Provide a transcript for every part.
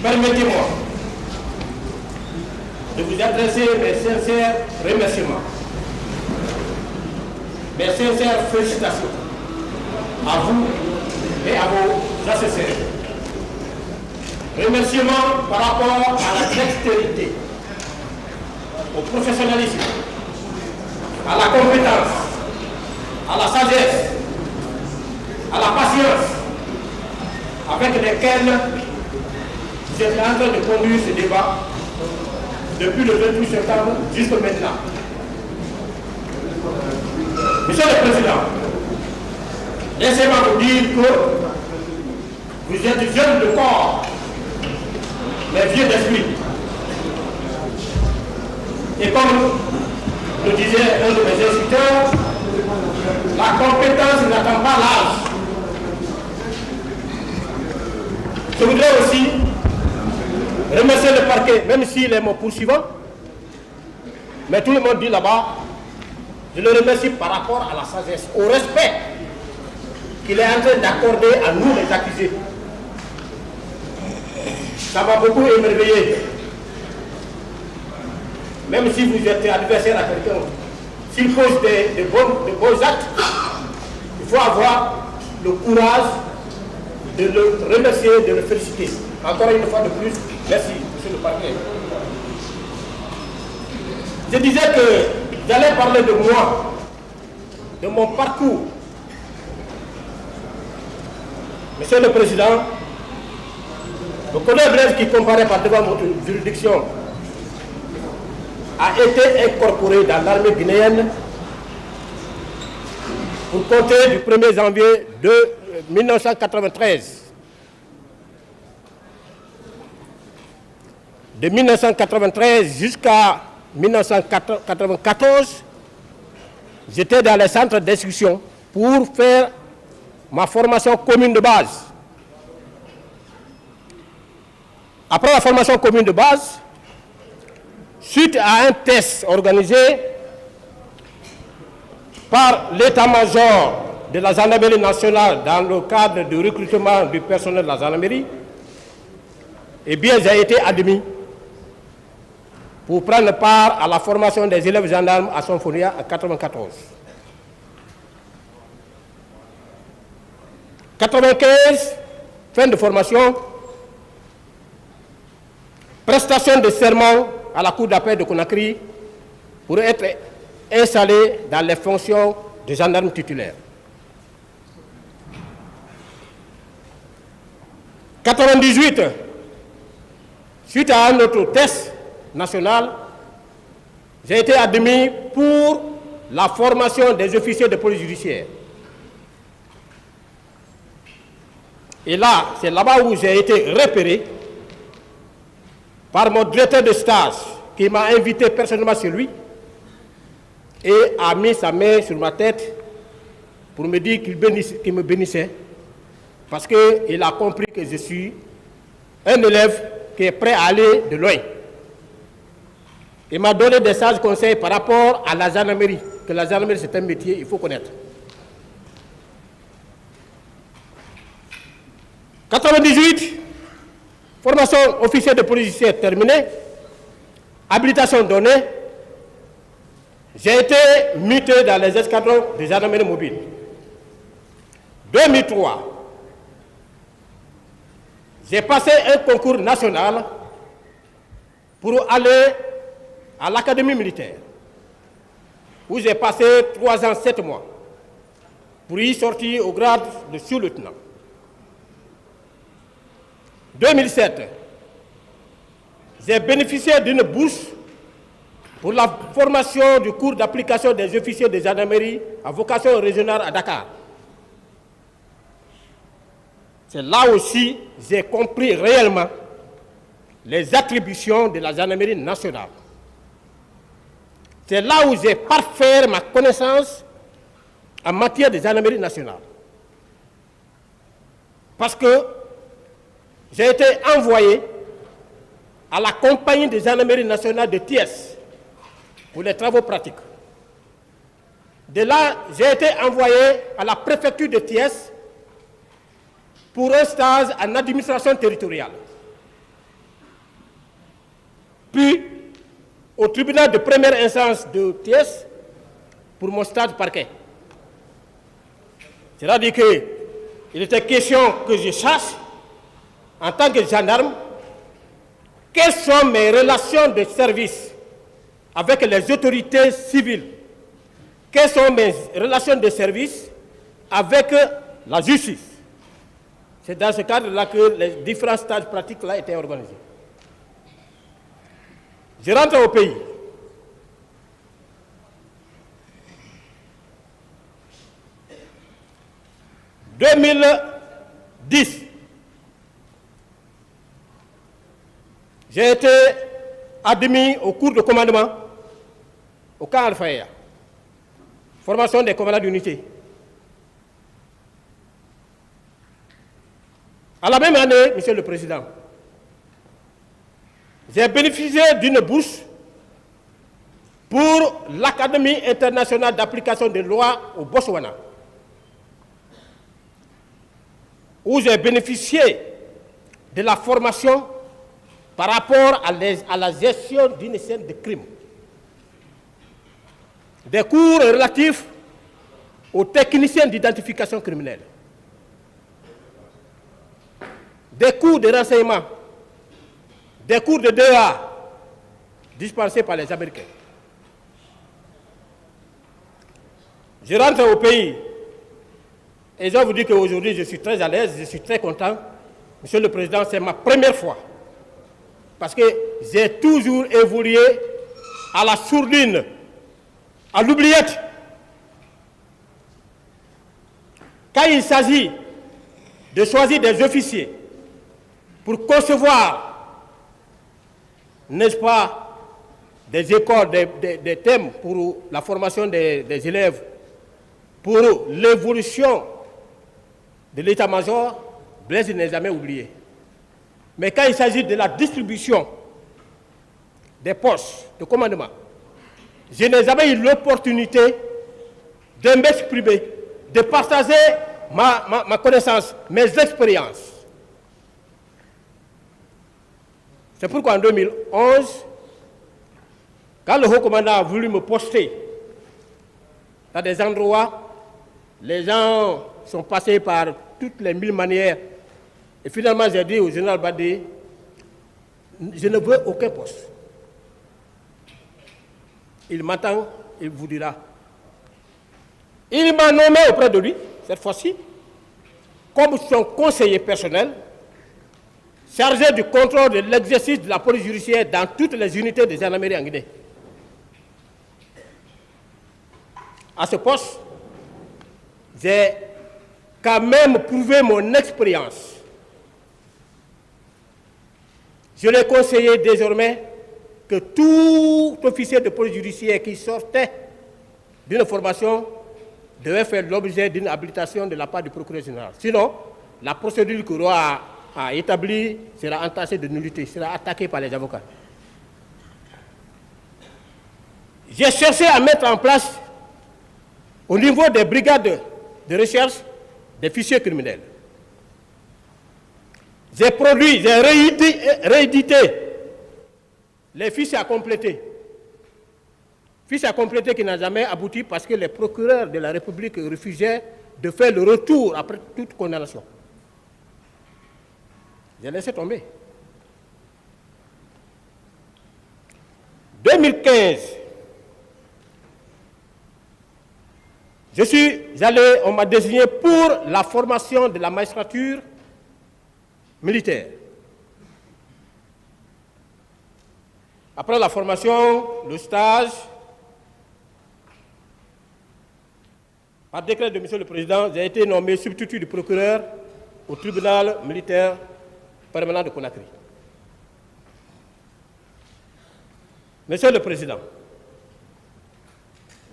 Permettez-moi de vous adresser mes sincères remerciements, mes sincères félicitations à vous et à vos assesseurs. Remerciements par rapport à la dextérité, au professionnalisme, à la compétence, à la sagesse, à la patience avec lesquelles vous êtes en train de conduire ce débat depuis le 28 septembre jusqu'à maintenant. Monsieur le Président, laissez-moi vous dire que vous êtes jeune de corps, mais vieux d'esprit. Et comme le disait un de mes instructeurs, la compétence n'attend pas l'âge. Je voudrais aussi remercier le parquet, même s'il est mon poursuivant, mais tout le monde dit là-bas, je le remercie par rapport à la sagesse, au respect qu'il est en train d'accorder à nous les accusés. Ça m'a beaucoup émerveillé. Même si vous êtes adversaire à quelqu'un, s'il pose de beaux actes, il faut avoir le courage de le remercier, de le féliciter. Encore une fois de plus, merci, monsieur le parquet. Je disais que j'allais parler de moi, de mon parcours. Monsieur le Président, le colonel Blaise qui comparaît par devant votre juridiction a été incorporé dans l'armée guinéenne pour compter du 1er janvier de 1993. De 1993 jusqu'à 1994, j'étais dans les centres d'instruction pour faire ma formation commune de base. Après la formation commune de base, suite à un test organisé par l'état-major de la gendarmerie nationale dans le cadre du recrutement du personnel de la gendarmerie, eh bien, j'ai été admis pour prendre part à la formation des élèves gendarmes à Sonfonia en 1994. 1995, fin de formation, prestation de serment à la Cour d'appel de Conakry pour être installé dans les fonctions de gendarme titulaire. 1998, suite à un autre test national, j'ai été admis pour la formation des officiers de police judiciaire. Et là, c'est là-bas où j'ai été repéré par mon directeur de stage qui m'a invité personnellement chez lui et a mis sa main sur ma tête pour me dire qu'il me bénissait parce qu'il a compris que je suis un élève qui est prêt à aller de loin. Il m'a donné des sages conseils par rapport à la gendarmerie, que la gendarmerie c'est un métier, il faut connaître. 1998, formation officier de police judiciaire terminée, habilitation donnée, j'ai été muté dans les escadrons de gendarmerie mobile. 2003, j'ai passé un concours national pour aller à l'académie militaire, où j'ai passé 3 ans, 7 mois, pour y sortir au grade de sous-lieutenant. 2007, j'ai bénéficié d'une bourse pour la formation du cours d'application des officiers de gendarmerie à vocation régionale à Dakar. C'est là aussi que j'ai compris réellement les attributions de la gendarmerie nationale. C'est là où j'ai parfait ma connaissance en matière de gendarmerie nationale. Parce que j'ai été envoyé à la compagnie de gendarmerie nationale de Thiès pour les travaux pratiques. De là, j'ai été envoyé à la préfecture de Thiès pour un stage en administration territoriale. puis au tribunal de première instance de Thiès pour mon stade parquet. C'est-à-dire qu'il était question que je sache, en tant que gendarme, quelles sont mes relations de service avec les autorités civiles, quelles sont mes relations de service avec la justice. C'est dans ce cadre-là que les différents stages pratiques là étaient organisés. Je rentre au pays. En 2010, j'ai été admis au cours de commandement au camp Al-Faya, formation des commandants d'unité. À la même année, Monsieur le Président, j'ai bénéficié d'une bourse pour l'Académie internationale d'application des lois au Botswana, où j'ai bénéficié de la formation par rapport à la gestion d'une scène de crime. Des cours relatifs aux techniciens d'identification criminelle. Des cours de renseignement. Des cours de DEA dispensés par les Américains. Je rentre au pays et je vous dis qu'aujourd'hui je suis très à l'aise, je suis très content. Monsieur le Président, c'est ma première fois. Parce que j'ai toujours évolué à la sourdine, à l'oubliette. Quand il s'agit de choisir des officiers pour concevoir, n'est-ce pas, des écoles, des thèmes pour la formation des élèves, pour l'évolution de l'état-major, Blaise n'est jamais oublié. Mais quand il s'agit de la distribution des postes de commandement, je n'ai jamais eu l'opportunité de m'exprimer, de partager ma connaissance, mes expériences. C'est pourquoi en 2011, quand le haut commandant a voulu me poster dans des endroits, les gens sont passés par toutes les 1000 manières. Et finalement, j'ai dit au général Badé, je ne veux aucun poste. Il m'attend, il vous dira. Il m'a nommé auprès de lui, cette fois-ci, comme son conseiller personnel, chargé du contrôle de l'exercice de la police judiciaire dans toutes les unités des gendarmeries en Guinée. À ce poste, j'ai quand même prouvé mon expérience. Je l'ai conseillé désormais que tout officier de police judiciaire qui sortait d'une formation devait faire l'objet d'une habilitation de la part du procureur général. Sinon, la procédure que le roi a établie sera entachée de nullité, sera attaquée par les avocats. J'ai cherché à mettre en place, au niveau des brigades de recherche, des fichiers criminels. J'ai produit, j'ai réédité les fiches à compléter. Fiches à compléter qui n'ont jamais abouti parce que les procureurs de la République refusaient de faire le retour après toute condamnation. J'ai laissé tomber. 2015, je suis allé, on m'a désigné pour la formation de la magistrature militaire. Après la formation, le stage, par décret de M. le Président, j'ai été nommé substitut du procureur au tribunal militaire permanent de Conakry. Monsieur le Président,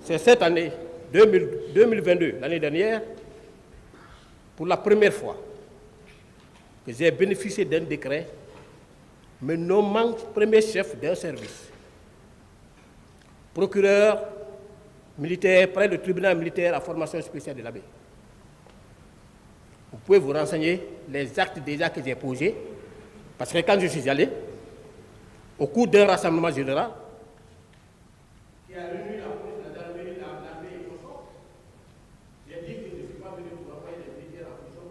c'est cette année, 2022, l'année dernière, pour la première fois, que j'ai bénéficié d'un décret me nommant premier chef d'un service. Procureur militaire près du tribunal militaire à formation spéciale de l'Abbé. Vous pouvez vous renseigner les actes déjà que j'ai posés, parce que quand je suis allé, au cours d'un rassemblement général qui a réuni la police, la gendarmerie, l'armée et consorts. J'ai dit que je ne suis pas venu pour envoyer les militaires en prison,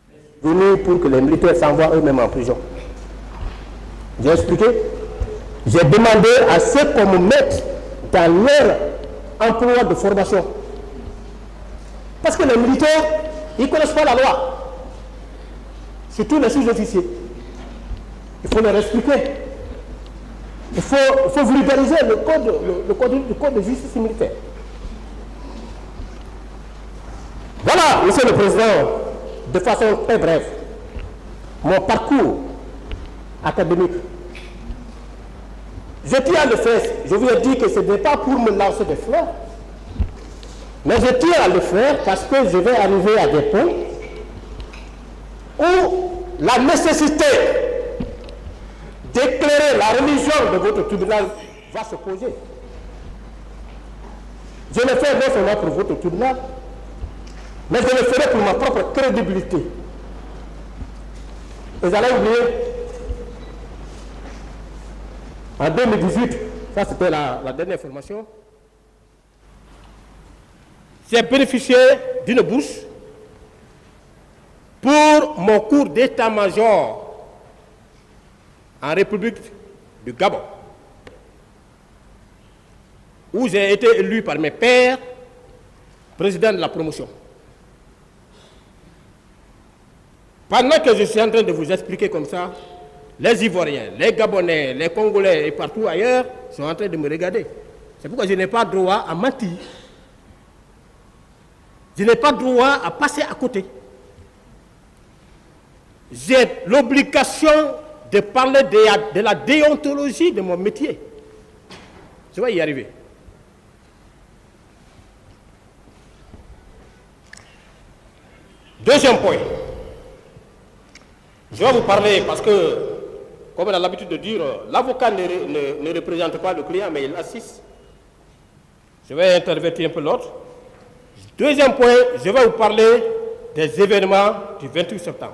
mais je suis venu pour que les militaires s'envoient eux-mêmes en prison. J'ai expliqué. J'ai demandé à ceux qu'on me mette dans leur emploi de formation. Parce que les militaires, ils ne connaissent pas la loi. Surtout les sous-officiers. Il faut leur expliquer. Il faut vulgariser le code de justice militaire. Voilà, Monsieur le Président, de façon très brève, mon parcours académique. Je tiens à le faire, je vous ai dit que ce n'est pas pour me lancer des fleurs, mais je tiens à le faire parce que je vais arriver à des points où la nécessité d'éclairer la religion de votre tribunal va se poser. Je le fais non seulement pour votre tribunal, mais je le ferai pour ma propre crédibilité. Vous allez oublier, en 2018, ça c'était la dernière formation, j'ai bénéficié d'une bourse pour mon cours d'état-major en République du Gabon, où j'ai été élu par mes pairs président de la promotion. Pendant que je suis en train de vous expliquer comme ça, les Ivoiriens, les Gabonais, les Congolais et partout ailleurs sont en train de me regarder. C'est pourquoi je n'ai pas droit à mentir. Je n'ai pas droit à passer à côté. J'ai l'obligation de parler de la déontologie de mon métier. Je vais y arriver. Deuxième point. Je vais vous parler parce que, comme on a l'habitude de dire, l'avocat ne représente pas le client, mais il assiste. Je vais intervertir un peu l'autre. Deuxième point, je vais vous parler des événements du 28 septembre.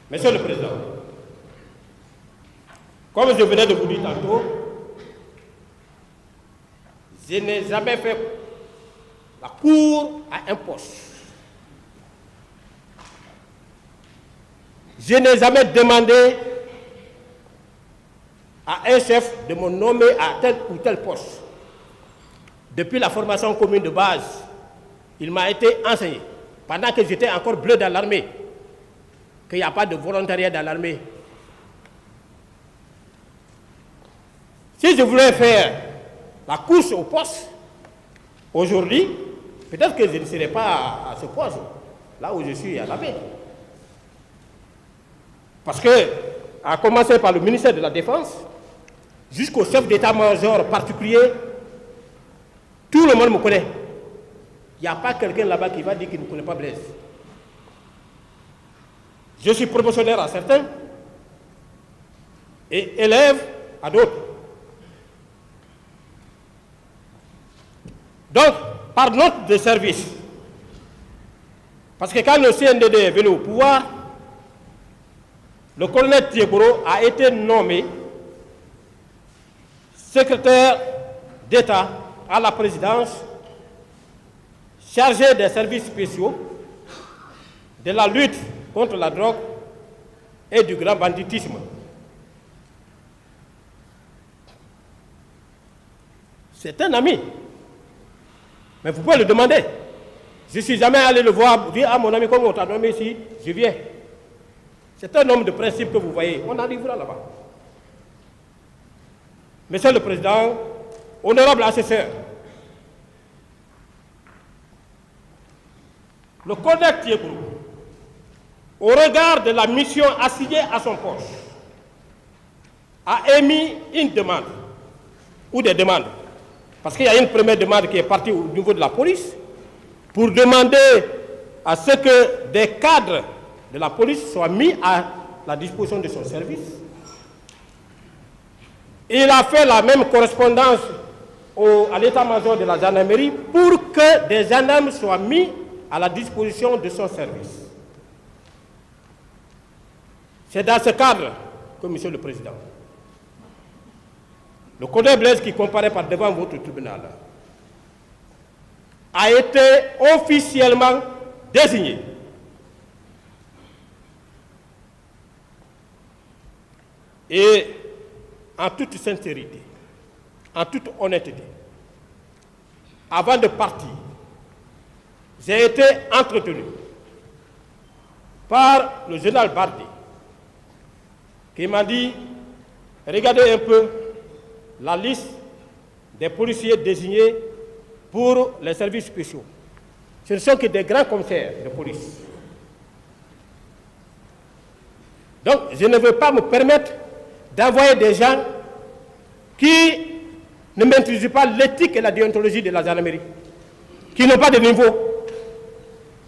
Monsieur le Président, comme je venais de vous dire tantôt, je n'ai jamais fait la cour à un poste. Je n'ai jamais demandé à un chef de me nommer à tel ou tel poste. Depuis la formation commune de base, il m'a été enseigné, pendant que j'étais encore bleu dans l'armée, qu'il n'y a pas de volontariat dans l'armée. Si je voulais faire la course au poste, aujourd'hui, peut-être que je ne serais pas à ce poste, là où je suis à l'armée. Parce que, à commencer par le ministère de la Défense, jusqu'au chef d'état-major particulier, tout le monde me connaît. Il n'y a pas quelqu'un là-bas qui va dire qu'il ne connaît pas Blaise. Je suis promotionnaire à certains et élève à d'autres. Donc, par note de service, parce que quand le CNDD est venu au pouvoir, le colonel Thieboro a été nommé secrétaire d'État à la présidence, chargé des services spéciaux, de la lutte contre la drogue et du grand banditisme. C'est un ami. Mais vous pouvez le demander. Je ne suis jamais allé le voir, dire à mon ami, comme on t'a nommé ici, je viens. C'est un homme de principe que vous voyez. On arrivera là-bas. Monsieur le Président, honorable assesseur, le colonel Thieboro, au regard de la mission assignée à son poste, a émis une demande, ou des demandes, parce qu'il y a une première demande qui est partie au niveau de la police, pour demander à ce que des cadres de la police soient mis à la disposition de son service. Il a fait la même correspondance à l'état-major de la gendarmerie pour que des gendarmes soient mis à la disposition de son service. C'est dans ce cadre que, Monsieur le Président, le colonel Blaise qui comparaît par devant votre tribunal a été officiellement désigné. Et en toute sincérité, en toute honnêteté, avant de partir, j'ai été entretenu par le général Bardé, qui m'a dit, regardez un peu la liste des policiers désignés pour les services spéciaux. Ce ne sont que des grands commissaires de police. Donc, je ne veux pas me permettre d'envoyer des gens qui ne maîtrisent pas l'éthique et la déontologie de la gendarmerie, qui n'ont pas de niveau,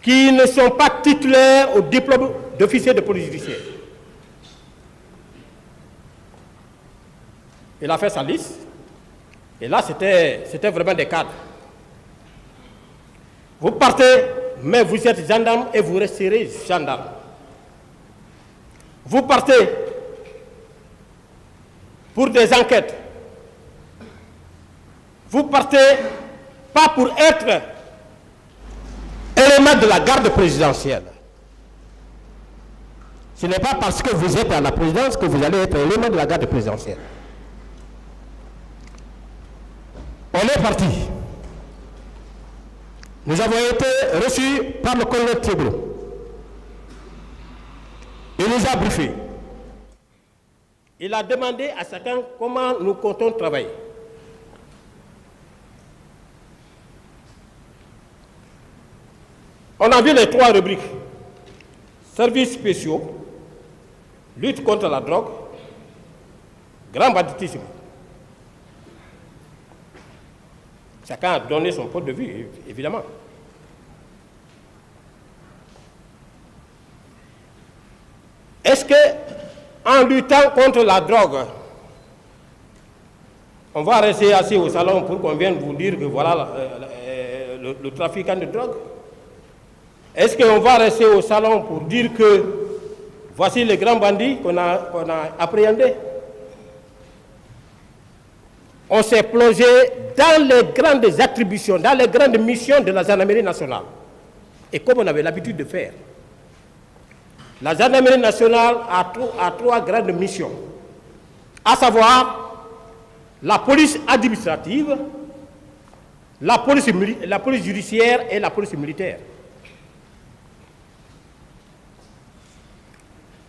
qui ne sont pas titulaires au diplôme d'officier de police judiciaire. Il a fait sa liste, et là, c'était vraiment des cadres. Vous partez, mais vous êtes gendarme et vous resterez gendarme. Vous partez pour des enquêtes. Vous partez pas pour être élément de la garde présidentielle. Ce n'est pas parce que vous êtes à la présidence que vous allez être élément de la garde présidentielle. On est parti. Nous avons été reçus par le colonel Thieblo. Il nous a briefé. Il a demandé à chacun comment nous comptons travailler. On a vu les 3 rubriques. Services spéciaux, lutte contre la drogue, grand banditisme. Chacun a donné son point de vue, évidemment. Est-ce qu'en luttant contre la drogue, on va rester assis au salon pour qu'on vienne vous dire que voilà le trafiquant de drogue? Est-ce qu'on va rester au salon pour dire que voici les grands bandits qu'on a appréhendés? On s'est plongé dans les grandes attributions, dans les grandes missions de la gendarmerie nationale. Et comme on avait l'habitude de faire, la gendarmerie nationale a 3 grandes missions, à savoir la police administrative, la police judiciaire et la police militaire.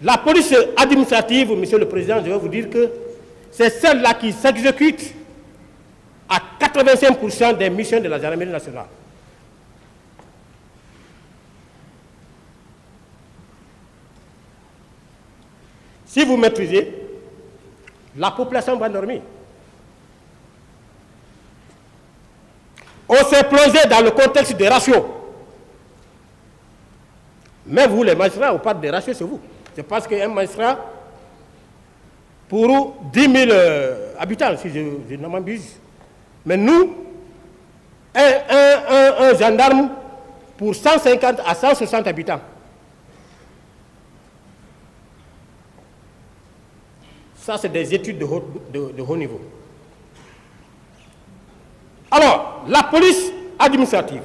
La police administrative, Monsieur le Président, je vais vous dire que c'est celle-là qui s'exécute à 85% des missions de la gendarmerie nationale. Si vous maîtrisez, la population va dormir. On s'est plongé dans le contexte des ratios. Mais vous, les magistrats, on parle des ratios, c'est vous. C'est parce qu'un magistrat, pour 10 000 habitants, si je ne m'abuse. Mais nous, un gendarme pour 150 à 160 habitants. Ça, c'est des études de haut niveau. Alors, la police administrative.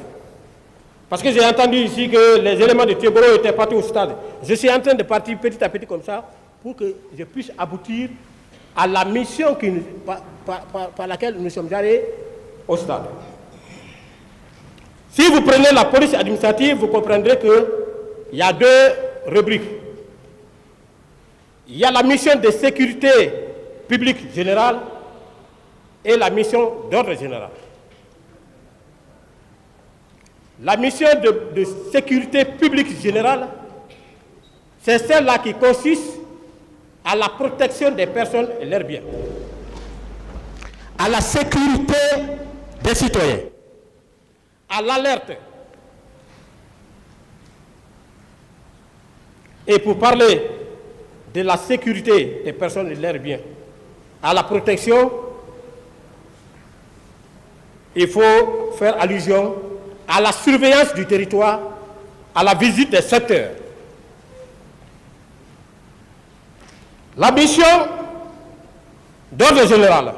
Parce que j'ai entendu ici que les éléments de Thieblo étaient partis au stade. Je suis en train de partir petit à petit comme ça pour que je puisse aboutir à la mission par laquelle nous sommes allés au stade. Si vous prenez la police administrative, vous comprendrez qu'il y a 2 rubriques. Il y a la mission de sécurité publique générale et la mission d'ordre général. La mission de sécurité publique générale, c'est celle-là qui consiste à la protection des personnes et leurs biens, à la sécurité des citoyens, à l'alerte. Et pour parler de la sécurité des personnes et leurs biens, à la protection, il faut faire allusion à la surveillance du territoire, à la visite des secteurs. La mission d'ordre général,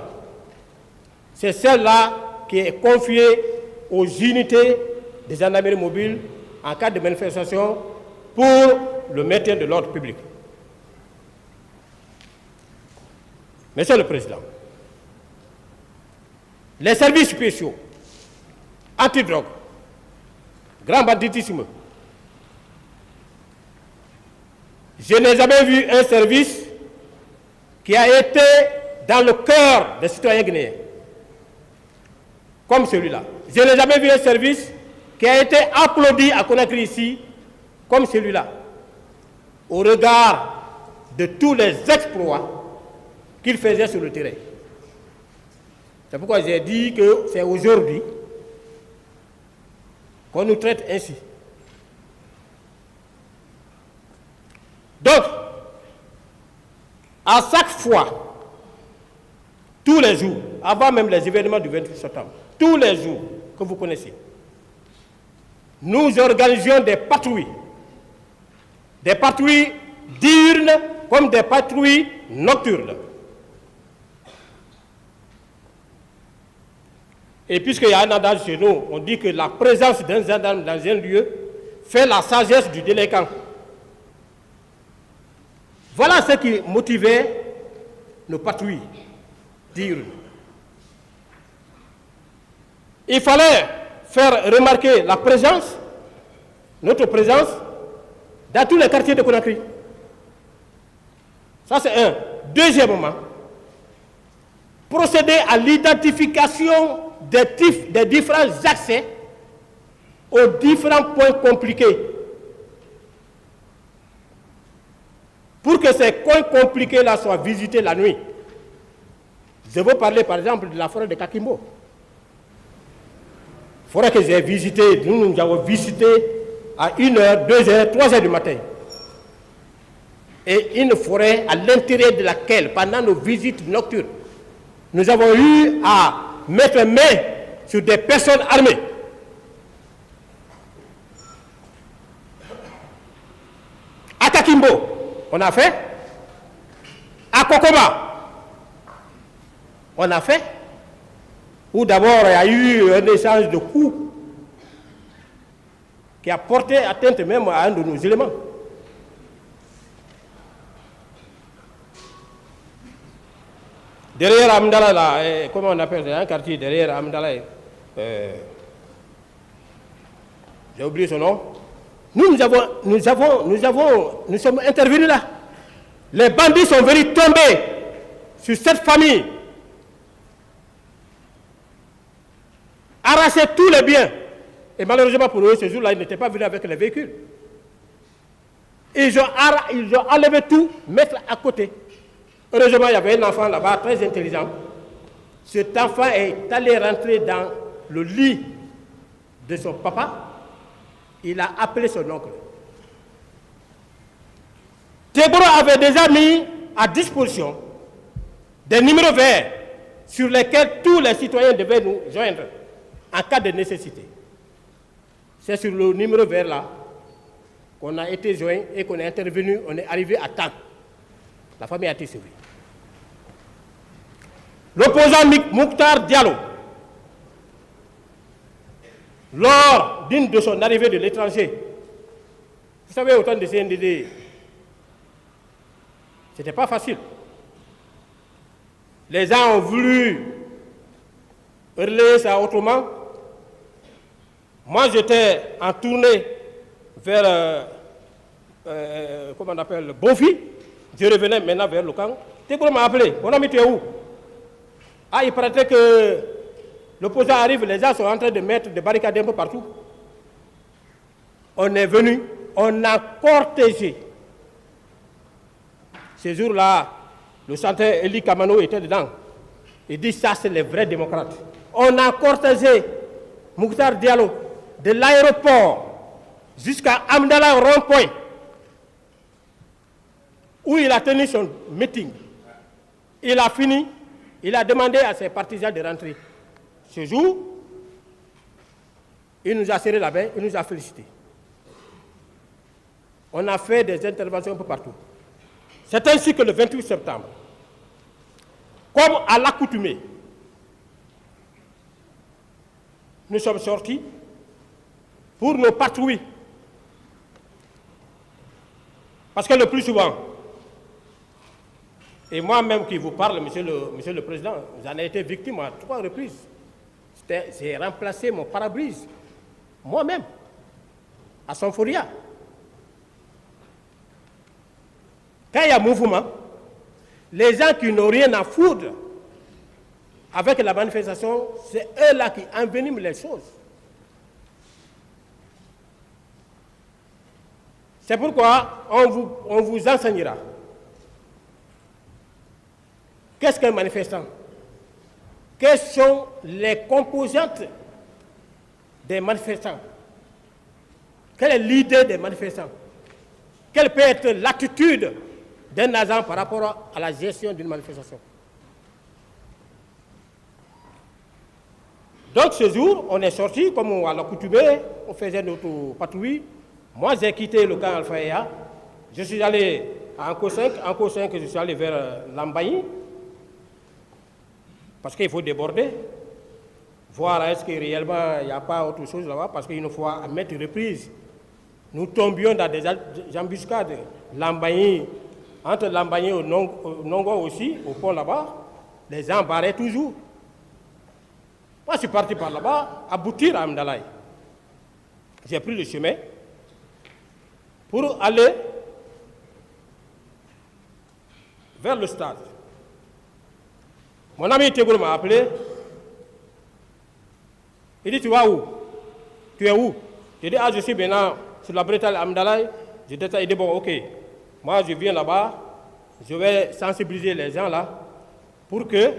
c'est celle-là qui est confiée aux unités des gendarmeries mobiles en cas de manifestation pour le maintien de l'ordre public. Monsieur le Président, les services spéciaux, antidrogue, grand banditisme, je n'ai jamais vu un service qui a été dans le cœur des citoyens guinéens, comme celui-là. Je n'ai jamais vu un service qui a été applaudi à Conakry ici, comme celui-là, au regard de tous les exploits qu'il faisait sur le terrain. C'est pourquoi j'ai dit que c'est aujourd'hui qu'on nous traite ainsi. Donc, à chaque fois, tous les jours, avant même les événements du 28 septembre, tous les jours que vous connaissez, nous organisions des patrouilles diurnes comme des patrouilles nocturnes. Et puisqu'il y a un adage chez nous, on dit que la présence d'un gendarme dans un lieu fait la sagesse du délinquant. Voilà ce qui motivait nos patrouilles diurnes. Il fallait faire remarquer la présence, notre présence, dans tous les quartiers de Conakry. Ça, c'est un. Deuxièmement, procéder à l'identification des différents accès aux différents points compliqués. Pour que ces coins compliqués-là soient visités la nuit. Je veux parler par exemple de la forêt de Kakimbo. Forêt que j'ai visitée, nous avons visité à 1h, 2h, 3h du matin. Et une forêt à l'intérieur de laquelle, pendant nos visites nocturnes, nous avons eu à mettre main sur des personnes armées. À Kakimbo, on a fait. À Kokoma, on a fait. Où d'abord il y a eu un échange de coups qui a porté atteinte même à un de nos éléments. Derrière Amdala, là, comment on appelle un quartier derrière Amdala, j'ai oublié son nom. Nous sommes intervenus là. Les bandits sont venus tomber sur cette famille, arracher tous les biens. Et malheureusement pour eux, ce jour-là, ils n'étaient pas venus avec les véhicules. Ils ont enlevé tout, mettre à côté. Heureusement, il y avait un enfant là-bas, très intelligent. Cet enfant est allé rentrer dans le lit de son papa. Il a appelé son oncle. Teboro avait déjà mis à disposition des numéros verts sur lesquels tous les citoyens devaient nous joindre en cas de nécessité. C'est sur le numéro vert là qu'on a été joint et qu'on est intervenu, on est arrivé à temps. La famille a été sauvée. L'opposant Mouktar Diallo, lors d'une de son arrivée de l'étranger, vous savez, au temps de CNDD, ce n'était pas facile. Les gens ont voulu relayer ça autrement. Moi, j'étais en tournée vers, comment on appelle, Bonfi. Je revenais maintenant vers le camp. Teboro m'a appelé. Mon ami, tu es où? Ah, il paraît que l'opposant arrive, les gens sont en train de mettre des barricades un peu partout. On est venu, on a cortégé. Ce jour-là, le chanteur Eli Kamano était dedans. Il dit ça, c'est les vrais démocrates. On a cortégé Mouktar Diallo de l'aéroport jusqu'à Amdala rond-point, où il a tenu son meeting. Il a fini, il a demandé à ses partisans de rentrer. Ce jour, il nous a serré la main, il nous a félicités. On a fait des interventions un peu partout. C'est ainsi que le 28 septembre, comme à l'accoutumée, nous sommes sortis pour nos patrouilles. Parce que le plus souvent, et moi-même qui vous parle, monsieur le Président, j'en ai été victime à 3 reprises. J'ai remplacé mon pare-brise, moi-même, à Sonforia. Quand il y a mouvement, les gens qui n'ont rien à foutre avec la manifestation, c'est eux-là qui enveniment les choses. C'est pourquoi on vous enseignera. Qu'est-ce qu'un manifestant? Quelles sont les composantes des manifestants? Quelle est l'idée des manifestants? Quelle peut être l'attitude d'un agent par rapport à la gestion d'une manifestation? Donc ce jour, on est sorti, comme à l'accoutumée, on faisait notre patrouille. Moi, j'ai quitté le camp Alpha. Je suis allé à Anko 5. Anko 5, je suis allé vers Lambaye. Parce qu'il faut déborder, voir est-ce que réellement il n'y a pas autre chose là-bas, parce qu'une fois, à maintes reprises, nous tombions dans des embuscades. Lambaye, entre Lambaye et Nongo aussi, au pont là-bas, les gens barraient toujours. Moi, je suis parti par là-bas, aboutir à Amdalaï. J'ai pris le chemin pour aller vers le stade. Mon ami Tegour m'a appelé. Il dit, tu vas où? Tu es où? J'ai dit, ah, je suis maintenant sur la bretelle Amdalaï. Il dit, bon, ok. Moi, je viens là-bas. Je vais sensibiliser les gens là pour que,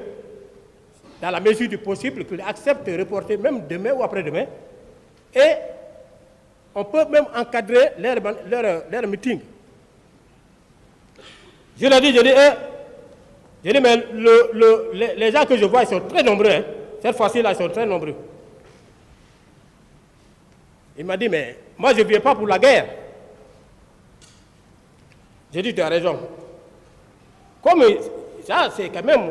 dans la mesure du possible, qu'ils acceptent de reporter même demain ou après-demain. Et on peut même encadrer leur meeting. Je leur dis, mais les gens que je vois, ils sont très nombreux. Hein. Cette fois-ci-là, ils sont très nombreux. Il m'a dit, mais moi, je ne viens pas pour la guerre. J'ai dit, tu as raison. Comme ça, c'est quand même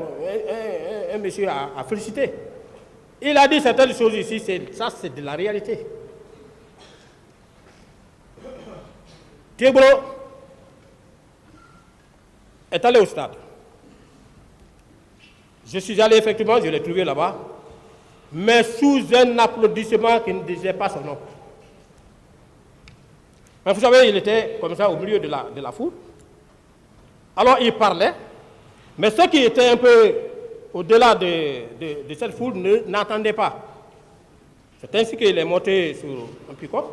un monsieur à féliciter. Il a dit certaines choses ici, ça, c'est de la réalité. Thiebro est allé au stade. Je suis allé, effectivement, je l'ai trouvé là-bas, mais sous un applaudissement qui ne disait pas son nom. Mais vous savez, il était comme ça au milieu de la foule. Alors il parlait, mais ceux qui étaient un peu au-delà de cette foule n'entendaient pas. C'est ainsi qu'il est monté sur un pick-up.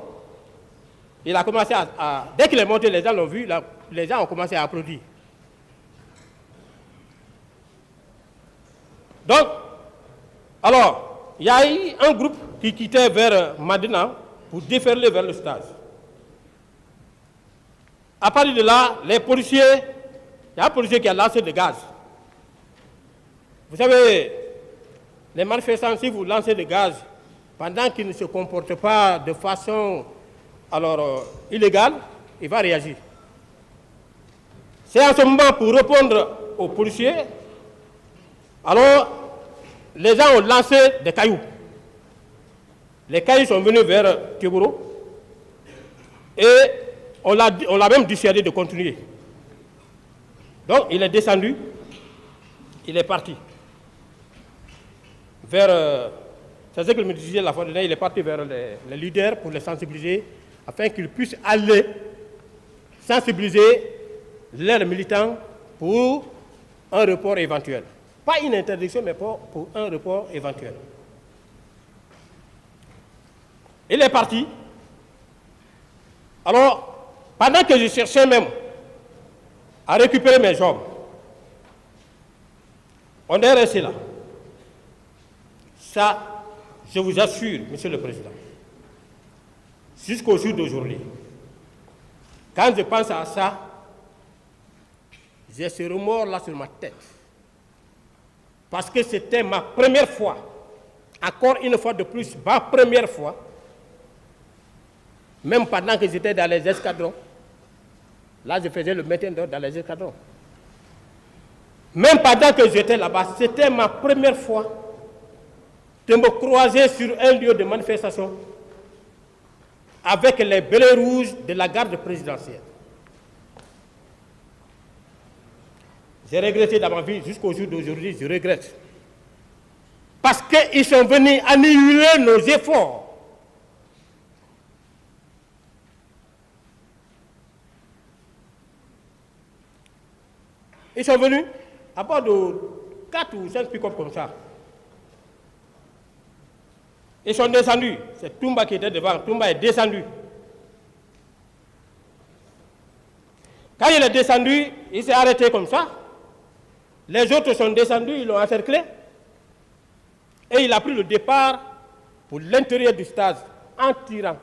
Il a commencé dès qu'il est monté, les gens l'ont vu, les gens ont commencé à applaudir. Donc, alors, il y a eu un groupe qui quittait vers Madina pour déferler vers le stade. À partir de là, les policiers, il y a un policier qui a lancé des gaz. Vous savez, les manifestants, si vous lancez des gaz, pendant qu'ils ne se comportent pas de façon illégale, il va réagir. C'est en ce moment pour répondre aux policiers. Alors, les gens ont lancé des cailloux. Les cailloux sont venus vers Thiebro et on l'a même dissuadé de continuer. Donc, il est descendu, il est parti vers... c'est ce que me disait la fois dernière, il est parti vers les leaders pour les sensibiliser afin qu'ils puissent aller sensibiliser leurs militants pour un report éventuel. Pas une interdiction, mais pour un report éventuel. Il est parti. Alors, pendant que je cherchais même à récupérer mes hommes, on est resté là. Ça, je vous assure, Monsieur le Président, jusqu'au jour d'aujourd'hui, quand je pense à ça, j'ai ce remords là sur ma tête. Parce que c'était ma première fois, encore une fois de plus, ma première fois, même pendant que j'étais dans les escadrons, là je faisais le maintien d'ordre dans les escadrons. Même pendant que j'étais là-bas, c'était ma première fois de me croiser sur un lieu de manifestation avec les bérets rouges de la garde présidentielle. J'ai regretté dans ma vie, jusqu'au jour d'aujourd'hui, je regrette. Parce qu'ils sont venus annihiler nos efforts. Ils sont venus à bord de 4 ou 5 pick-up comme ça. Ils sont descendus. C'est Toumba qui était devant. Toumba est descendu. Quand il est descendu, il s'est arrêté comme ça. Les autres sont descendus, ils l'ont encerclé. Et il a pris le départ pour l'intérieur du stade en tirant.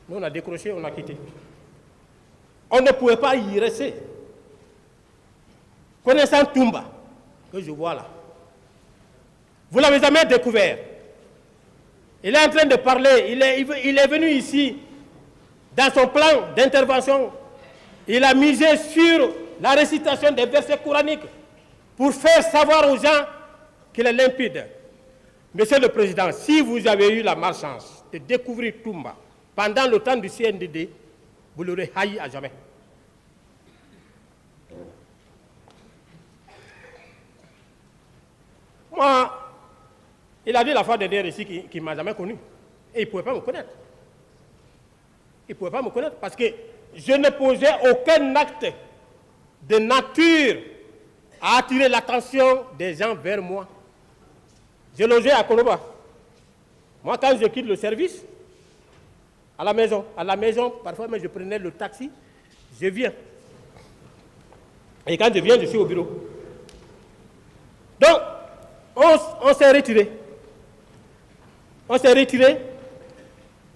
Nous, on a décroché, on a quitté. On ne pouvait pas y rester. Connaissant Toumba, que je vois là, vous ne l'avez jamais découvert. Il est en train de parler, il est venu ici, dans son plan d'intervention, il a misé sur la récitation des versets coraniques pour faire savoir aux gens qu'il est limpide. Monsieur le Président, si vous avez eu la malchance de découvrir Toumba pendant le temps du CNDD, vous l'aurez haï à jamais. Moi, il a dit la fois dernière ici qu'il ne m'a jamais connu. Et il ne pouvait pas me connaître. Il ne pouvait pas me connaître parce que je ne posais aucun acte de nature à attirer l'attention des gens vers moi. Je logeais à Koloba. Moi, quand je quitte le service, à la maison, parfois même je prenais le taxi, je viens. Et quand je viens, je suis au bureau. Donc, on s'est retiré. On s'est retiré.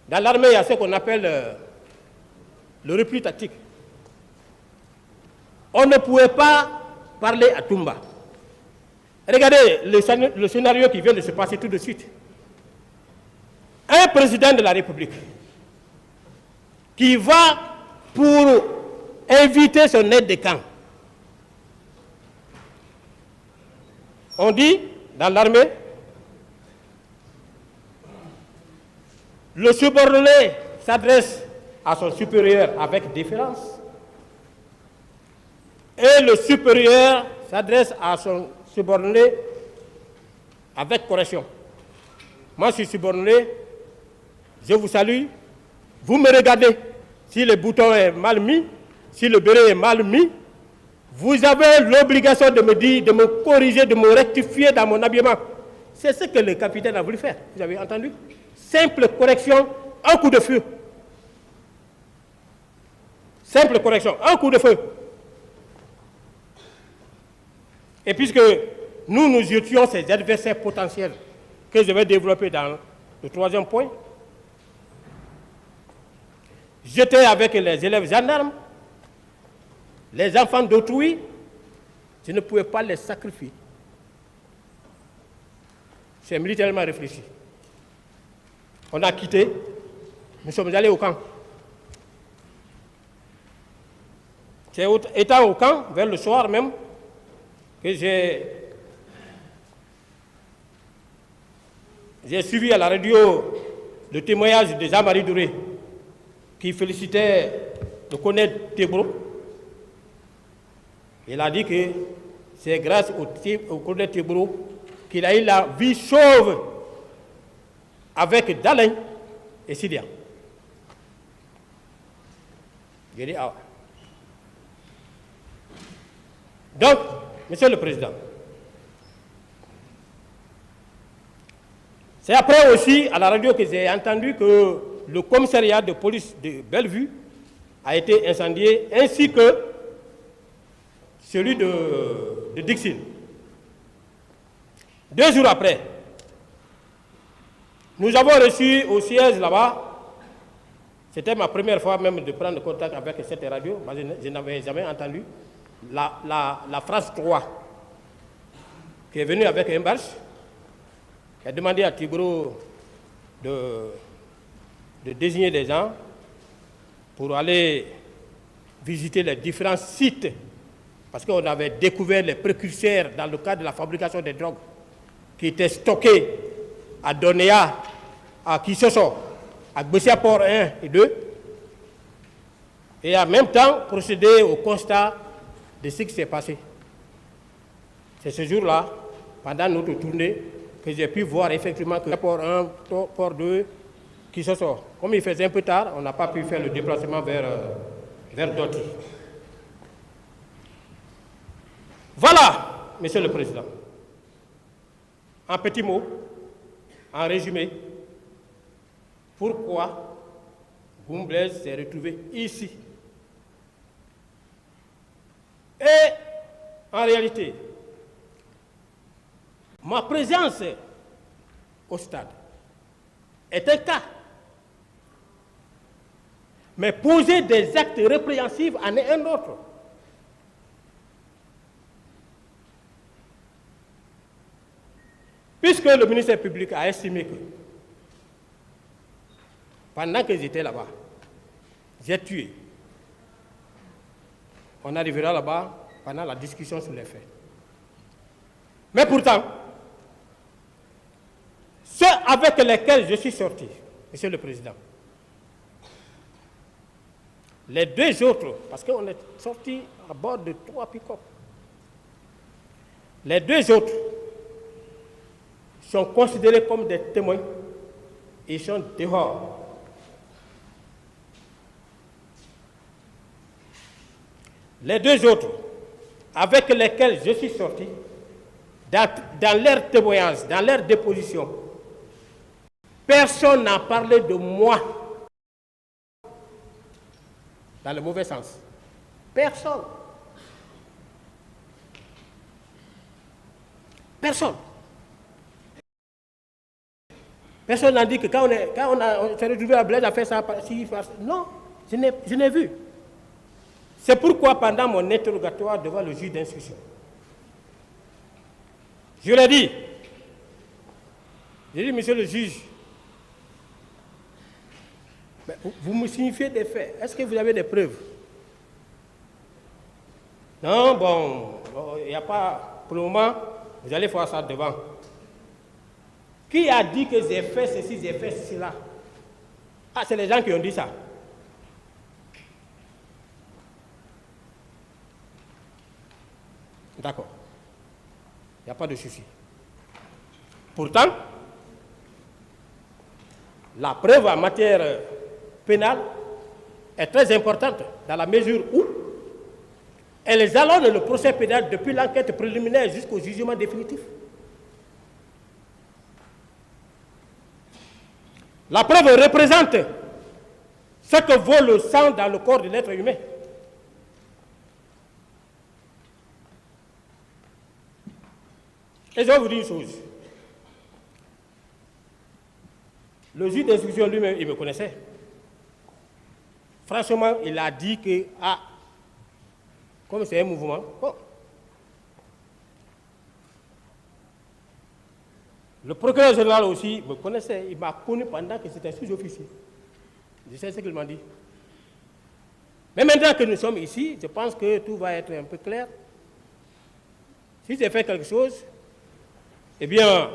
Dans l'armée, il y a ce qu'on appelle le repli tactique. On ne pouvait pas parler à Toumba. Regardez le scénario qui vient de se passer tout de suite. Un président de la République qui va pour inviter son aide de camp. On dit dans l'armée, le subordonné s'adresse à son supérieur avec déférence et le supérieur s'adresse à son subordonné avec correction. Moi, je suis subordonné, je vous salue, vous me regardez. Si le bouton est mal mis, si le béret est mal mis, vous avez l'obligation de me dire, de me corriger, de me rectifier dans mon habillement. C'est ce que le capitaine a voulu faire. Vous avez entendu? Simple correction, un coup de feu. Simple correction, un coup de feu. Et puisque nous étions ces adversaires potentiels que je vais développer dans le troisième point, j'étais avec les élèves gendarmes, les enfants d'autrui, je ne pouvais pas les sacrifier. C'est militairement réfléchi. On a quitté, nous sommes allés au camp. C'est étant au camp, vers le soir même, que j'ai suivi à la radio le témoignage de Jean-Marie Douré, qui félicitait le colonel Tebro. Il a dit que c'est grâce au colonel Tebro qu'il a eu la vie sauve avec Dalain et Sidia. J'ai dit, ah. Donc, Monsieur le Président, c'est après aussi à la radio que j'ai entendu que le commissariat de police de Bellevue a été incendié, ainsi que celui de Dixine. 2 jours après, nous avons reçu au siège là-bas, c'était ma première fois même de prendre contact avec cette radio, parce que je n'avais jamais entendu, la phrase 3, qui est venue avec un barge, qui a demandé à Tibro de désigner des gens pour aller visité les différents sites, parce qu'on avait découvert les précurseurs dans le cadre de la fabrication des drogues qui étaient stockés à Donéa, à Kisoso, à Gbessiaport 1 et 2, et en même temps procéder au constat de ce qui s'est passé. C'est ce jour-là, pendant notre tournée, que j'ai pu voir effectivement que port 1, port 2, Kisoso, comme il faisait un peu tard, on n'a pas pu faire le déplacement vers Doti. Voilà, Monsieur le Président. En petits mots, en résumé, pourquoi Goum Blaise s'est retrouvé ici. Et en réalité, ma présence au stade est un cas. Mais poser des actes répréhensibles en est un autre. Puisque le ministère public a estimé que, pendant que j'étais là-bas, j'ai tué. On arrivera là-bas pendant la discussion sur les faits. Mais pourtant, ceux avec lesquels je suis sorti, Monsieur le Président, les deux autres, parce qu'on est sortis à bord de 3 pick-up, les deux autres sont considérés comme des témoins et sont dehors. Les deux autres avec lesquels je suis sorti, dans leur témoignage, dans leur déposition, personne n'a parlé de moi dans le mauvais sens. Personne. Personne. Personne n'a dit que quand on s'est retrouvé à Blaise à faire ça, non, je n'ai vu. C'est pourquoi pendant mon interrogatoire devant le juge d'instruction, je l'ai dit, j'ai dit, monsieur le juge, vous me signifiez des faits, est-ce que vous avez des preuves? Non, bon, il n'y a pas, pour le moment, vous allez voir ça devant. Qui a dit que j'ai fait ceci, j'ai fait cela? Ah, c'est les gens qui ont dit ça. D'accord. Il n'y a pas de souci. Pourtant, la preuve en matière pénale est très importante dans la mesure où elle jalonne le procès pénal depuis l'enquête préliminaire jusqu'au jugement définitif. La preuve représente ce que vaut le sang dans le corps de l'être humain. Et je vais vous dire une chose. Le juge d'instruction lui-même, il me connaissait. Franchement, il a dit que, comme c'est un mouvement, bon. Le procureur général aussi me connaissait. Il m'a connu pendant que c'était sous-officier. Je sais ce qu'il m'a dit. Mais maintenant que nous sommes ici, je pense que tout va être un peu clair. Si j'ai fait quelque chose, eh bien,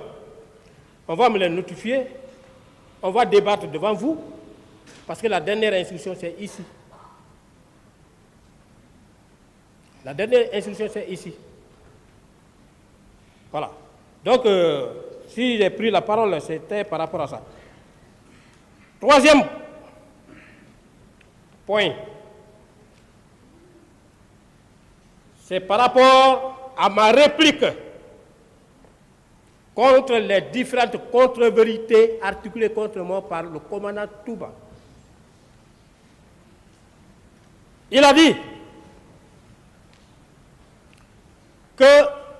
on va me le notifier, on va débattre devant vous, parce que la dernière instruction, c'est ici. La dernière instruction, c'est ici. Voilà. Donc, si j'ai pris la parole, c'était par rapport à ça. Troisième point, c'est par rapport à ma réplique contre les différentes contre-vérités articulées contre moi par le commandant Touba. Il a dit que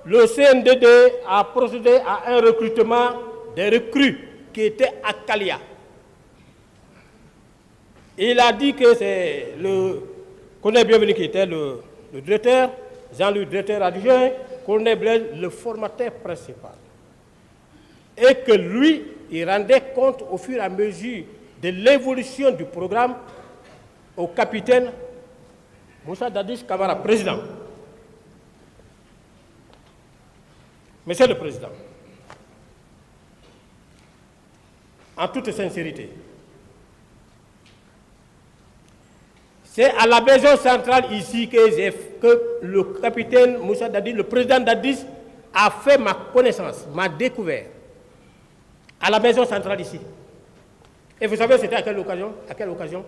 le CNDD a procédé à un recrutement des recrues qui étaient à Kalia. Il a dit que c'est le colonel Bienvenu qui était le directeur, Jean-Louis, directeur adjoint, colonel Blaise, le formateur principal. Et que lui, il rendait compte au fur et à mesure de l'évolution du programme au capitaine Moussa Dadis Camara, président. Monsieur le Président, en toute sincérité, c'est à la maison centrale ici que le capitaine Moussa Dadis, le président Dadis, a fait ma connaissance, m'a découvert. À la maison centrale ici. Et vous savez, c'était à quelle occasion? À quelle occasion?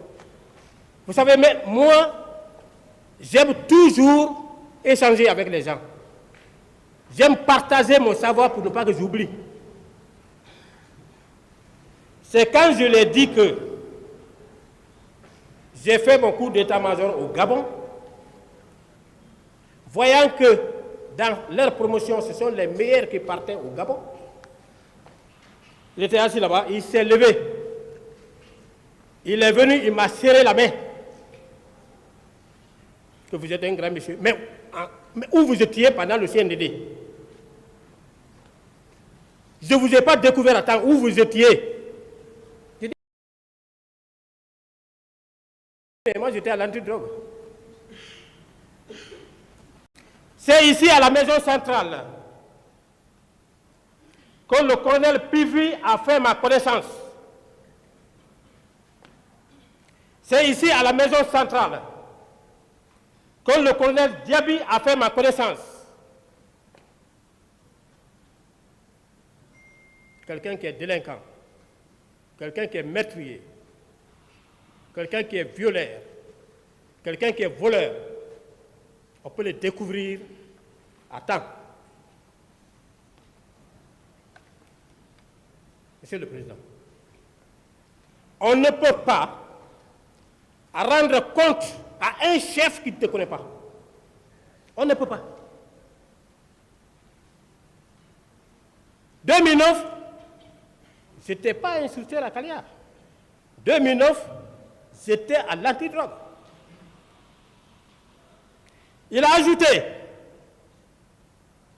Vous savez, mais moi, j'aime toujours échanger avec les gens. J'aime partager mon savoir pour ne pas que j'oublie. C'est quand je l'ai dit que j'ai fait mon cours d'état-major au Gabon, voyant que dans leur promotion, ce sont les meilleurs qui partaient au Gabon. Il était assis là-bas, il s'est levé. Il est venu, il m'a serré la main. Que vous êtes un grand monsieur. Mais où vous étiez pendant le CNDD? Je ne vous ai pas découvert à temps où vous étiez. Moi, j'étais à l'antidrogue. C'est ici, à la maison centrale, que le colonel Pivi a fait ma connaissance. C'est ici, à la maison centrale, que le colonel Diaby a fait ma connaissance. Quelqu'un qui est délinquant, quelqu'un qui est meurtrier, quelqu'un qui est violeur, quelqu'un qui est voleur, on peut le découvrir à temps. Monsieur le Président, on ne peut pas rendre compte à un chef qui ne te connaît pas. On ne peut pas. 2009, je n'étais pas instructeur à Caléa. 2009, j'étais à l'antidrogue. Il a ajouté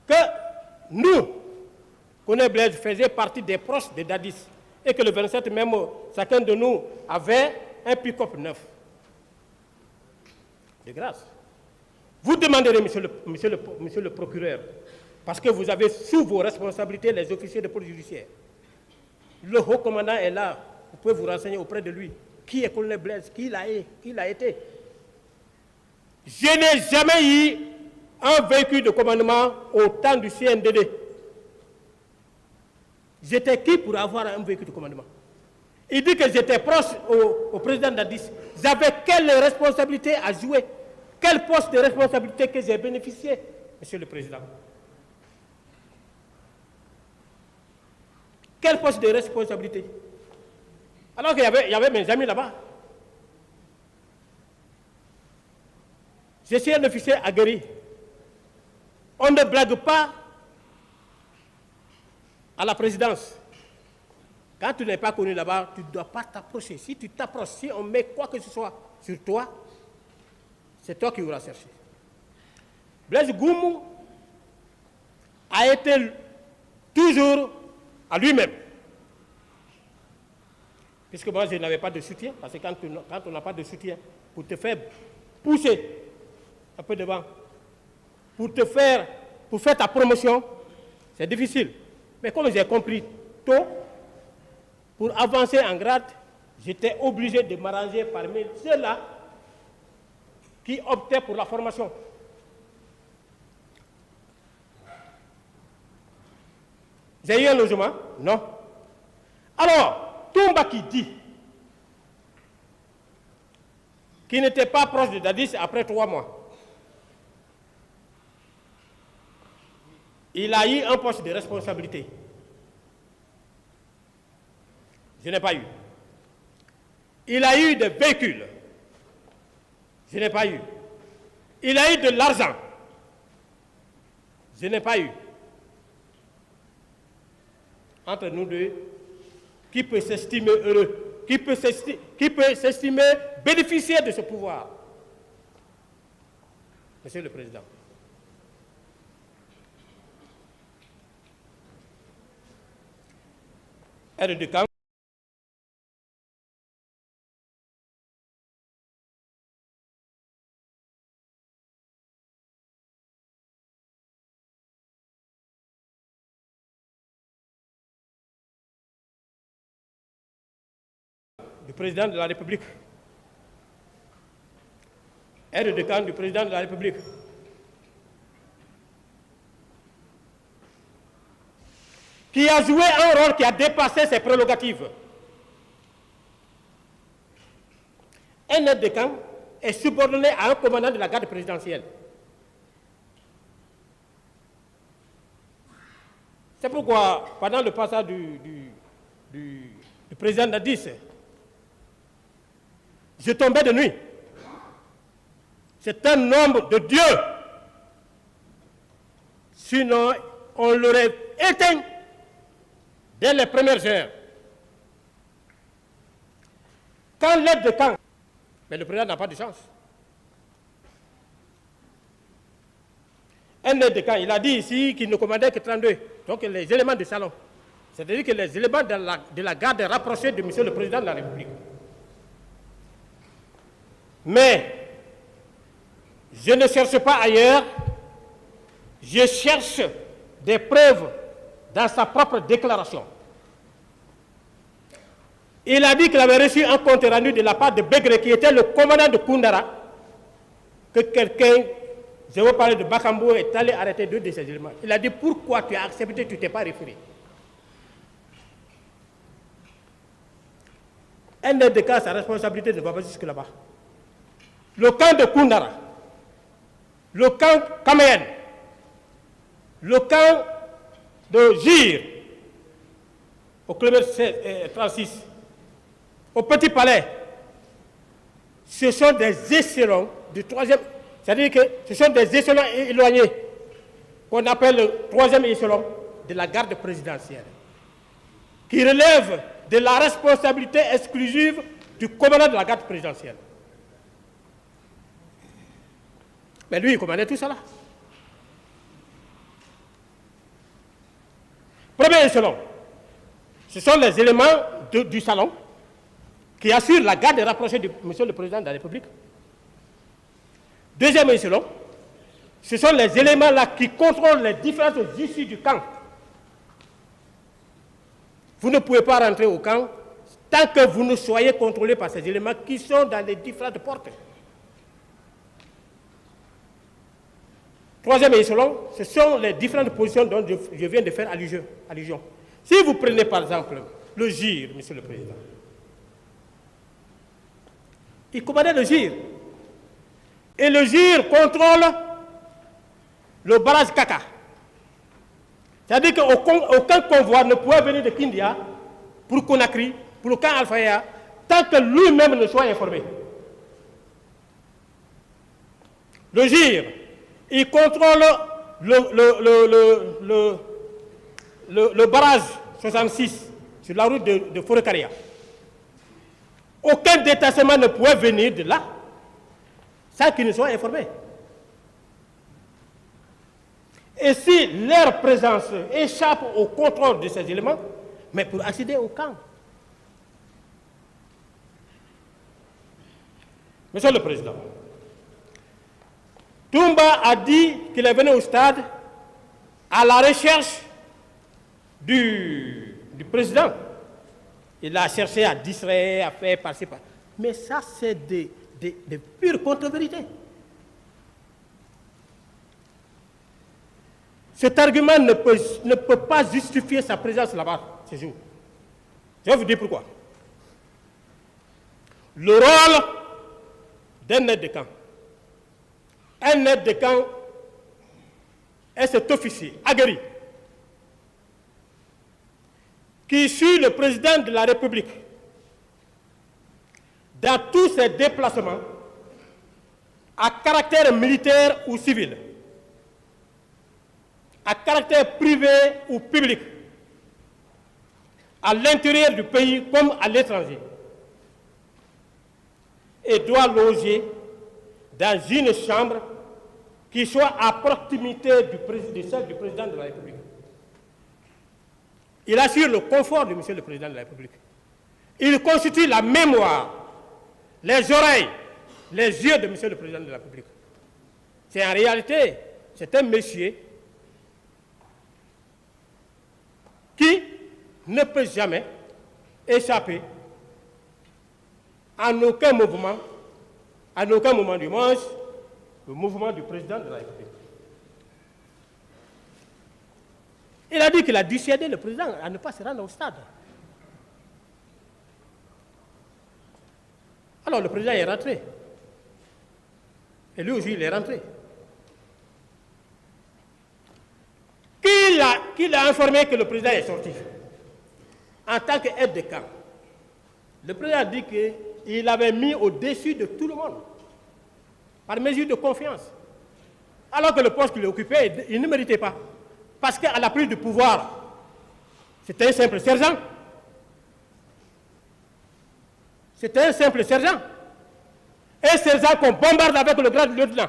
que nous, Koné Blaise, faisait partie des proches de Dadis et que le 27 même, chacun de nous avait un pick-up neuf. De grâce. Vous demanderez, monsieur le procureur, parce que vous avez sous vos responsabilités les officiers de police judiciaire. Le haut commandant est là, vous pouvez vous renseigner auprès de lui. Qui est colonel Blaise? Qui l'a été? Je n'ai jamais eu un véhicule de commandement au temps du CNDD. J'étais qui pour avoir un véhicule de commandement? Il dit que j'étais proche au président Dadis. J'avais quelle responsabilité à jouer? Quel poste de responsabilité que j'ai bénéficié, monsieur le Président? Quel poste de responsabilité? Alors qu'il y avait mes amis là-bas. Je suis un officier aguerri. On ne blague pas à la présidence. Quand tu n'es pas connu là-bas, tu ne dois pas t'approcher. Si tu t'approches, si on met quoi que ce soit sur toi, c'est toi qui auras cherché. Blaise Goumou a été toujours à lui-même. Puisque moi, je n'avais pas de soutien, parce que quand on n'a pas de soutien, pour te faire pousser un peu devant, pour faire ta promotion, c'est difficile. Mais comme j'ai compris tôt, pour avancer en grade, j'étais obligé de m'arranger parmi ceux-là qui optaient pour la formation. J'ai eu un logement? Non. Alors, Toumba qui dit qu'il n'était pas proche de Dadis après 3 mois, il a eu un poste de responsabilité. Je n'ai pas eu. Il a eu des véhicules. Je n'ai pas eu. Il a eu de l'argent. Je n'ai pas eu. Entre nous deux, qui peut s'estimer heureux? Qui peut s'estimer bénéficier de ce pouvoir? Monsieur le Président. Aide de camp. du président de la République. Aide de camp du président de la République. Qui a joué un rôle qui a dépassé ses prérogatives. Un aide de camp est subordonné à un commandant de la garde présidentielle. C'est pourquoi, pendant le passage du président Nadis, je tombais de nuit. C'est un homme de Dieu. Sinon, on l'aurait éteint dès les premières heures. Quand l'aide de camp, mais le président n'a pas de chance. Un aide de camp, il a dit ici qu'il ne commandait que 32. Donc les éléments de salon. C'est-à-dire que les éléments de la garde rapprochés de M. le Président de la République. Mais je ne cherche pas ailleurs, je cherche des preuves dans sa propre déclaration. Il a dit qu'il avait reçu un compte rendu de la part de Begré, qui était le commandant de Koundara, que quelqu'un, je veux parler de Bakambo, est allé arrêter deux de ces éléments. Il a dit, pourquoi tu as accepté, tu ne t'es pas référé? Un aide de camp, sa responsabilité ne va pas jusque là-bas. Le camp de Koundara, le camp Kaméen, le camp de Gir, au kilomètre 36, au Petit Palais, ce sont des échelons du troisième, c'est-à-dire que ce sont des échelons éloignés, qu'on appelle le troisième échelon de la garde présidentielle, qui relève de la responsabilité exclusive du commandant de la garde présidentielle. Mais lui, il commandait tout cela. Premier échelon, ce sont les éléments du salon qui assurent la garde rapprochée de M. le Président de la République. Deuxième échelon, ce sont les éléments-là qui contrôlent les différentes issues du camp. Vous ne pouvez pas rentrer au camp tant que vous ne soyez contrôlé par ces éléments qui sont dans les différentes portes. Troisième échelon, ce sont les différentes positions dont je viens de faire allusion. Si vous prenez par exemple le GIR, Monsieur le Président, il commandait le GIR. Et le GIR contrôle le barrage Kaka. C'est-à-dire qu'aucun convoi ne pouvait venir de Kindia pour Conakry, pour le camp Alpha, tant que lui-même ne soit informé. Le GIR, il contrôle le barrage 66 sur la route de Forêt-Caria. Aucun détachement ne pouvait venir de là sans qu'il ne soit informé. Et si leur présence échappe au contrôle de ces éléments, mais pour accéder au camp. Monsieur le Président, Toumba a dit qu'il est venu au stade à la recherche du président. Il a cherché à distraire, à faire passer par. Mais ça, c'est des pures contre-vérités. Cet argument ne peut pas justifier sa présence là-bas ce jour. Je vais vous dire pourquoi. Le rôle d'un aide de camp. Un aide de camp est cet officier aguerri qui suit le président de la République dans tous ses déplacements à caractère militaire ou civil, à caractère privé ou public, à l'intérieur du pays comme à l'étranger, et doit loger dans une chambre qui soit à proximité de celle du président de la République. Il assure le confort de M. le Président de la République. Il constitue la mémoire, les oreilles, les yeux de M. le Président de la République. C'est en réalité, c'est un monsieur qui ne peut jamais échapper en aucun moment du moins, le mouvement du président de la République. Il a dit qu'il a dissuadé le président à ne pas se rendre au stade. Alors le président est rentré. Et lui aussi, il est rentré. Qui l'a informé que le président est sorti? En tant qu'aide de camp. Le président a dit qu'il avait mis au-dessus de tout le monde, par mesure de confiance. Alors que le poste qu'il occupait, il ne méritait pas. Parce qu'à la prise de pouvoir, c'était un simple sergent. C'était un simple sergent. Un sergent qu'on bombarde avec le grade de lieutenant.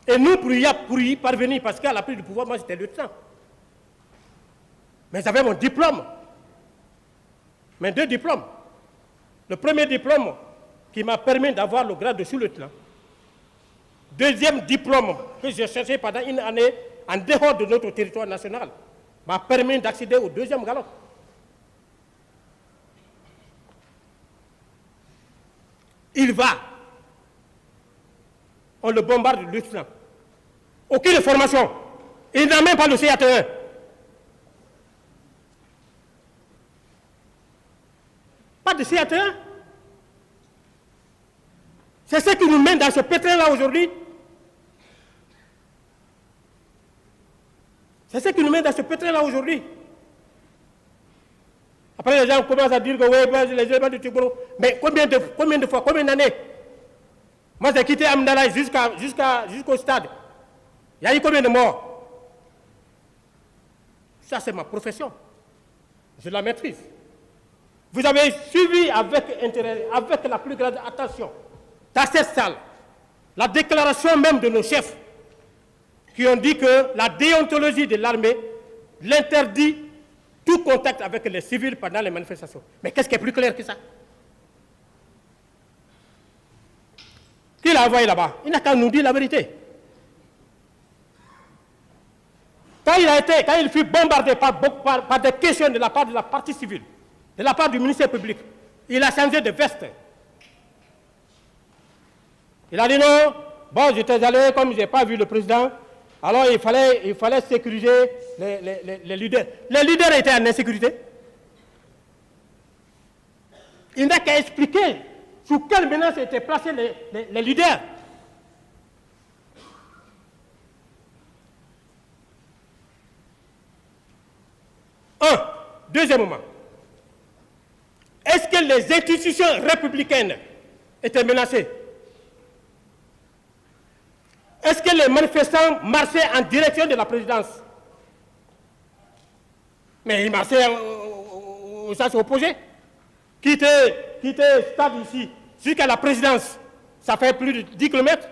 Et nous, pour y parvenir, parce qu'à la prise de pouvoir, moi j'étais lieutenant. Mais j'avais mon diplôme. Mes 2 diplômes. Le premier diplôme qui m'a permis d'avoir le grade de sous-lieutenant. Deuxième diplôme que j'ai cherché pendant une année en dehors de notre territoire national m'a permis d'accéder au 2e galop. Il va. On le bombarde de lieutenant. Aucune formation. Il n'a même pas le CAT1. Pas de CAT1. C'est ce qui nous mène dans ce pétrin-là aujourd'hui. C'est ce qui nous mène dans ce pétrin-là aujourd'hui. Après, les gens commencent à dire que oui, les éléments du Tigboro. Mais combien de fois, combien d'années? Moi, j'ai quitté Amdalaï jusqu'au stade. Il y a eu combien de morts? Ça, c'est ma profession. Je la maîtrise. Vous avez suivi avec intérêt, avec la plus grande attention, dans cette salle, la déclaration même de nos chefs qui ont dit que la déontologie de l'armée l'interdit tout contact avec les civils pendant les manifestations. Mais qu'est-ce qui est plus clair que ça? Qui l'a envoyé là-bas? Il n'a qu'à nous dire la vérité. Quand il fut bombardé par des questions de la part de la partie civile, de la part du ministère public, il a changé de veste. Il a dit non, bon, j'étais allé, comme je n'ai pas vu le président, alors il fallait sécuriser les leaders. Les leaders étaient en insécurité. Il n'a qu'à expliquer sous quelle menace étaient placés les leaders. Deuxièmement, est-ce que les institutions républicaines étaient menacées? Est-ce que les manifestants marchaient en direction de la présidence? Mais ils marchaient au sens opposé. Quitter stade ici jusqu'à la présidence, ça fait plus de 10 km.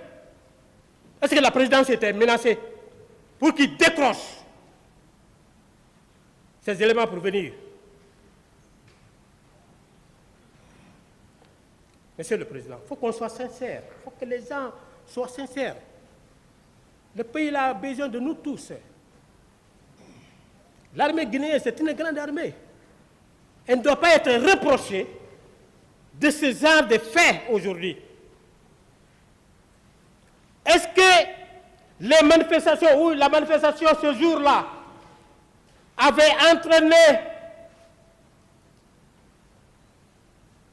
Est-ce que la présidence était menacée pour qu'ils décrochent ces éléments pour venir? Monsieur le Président, il faut qu'on soit sincère, il faut que les gens soient sincères. Le pays a besoin de nous tous. L'armée guinéenne, c'est une grande armée. Elle ne doit pas être reprochée de ce genre de faits aujourd'hui. Est-ce que les manifestations ou la manifestation ce jour-là avait entraîné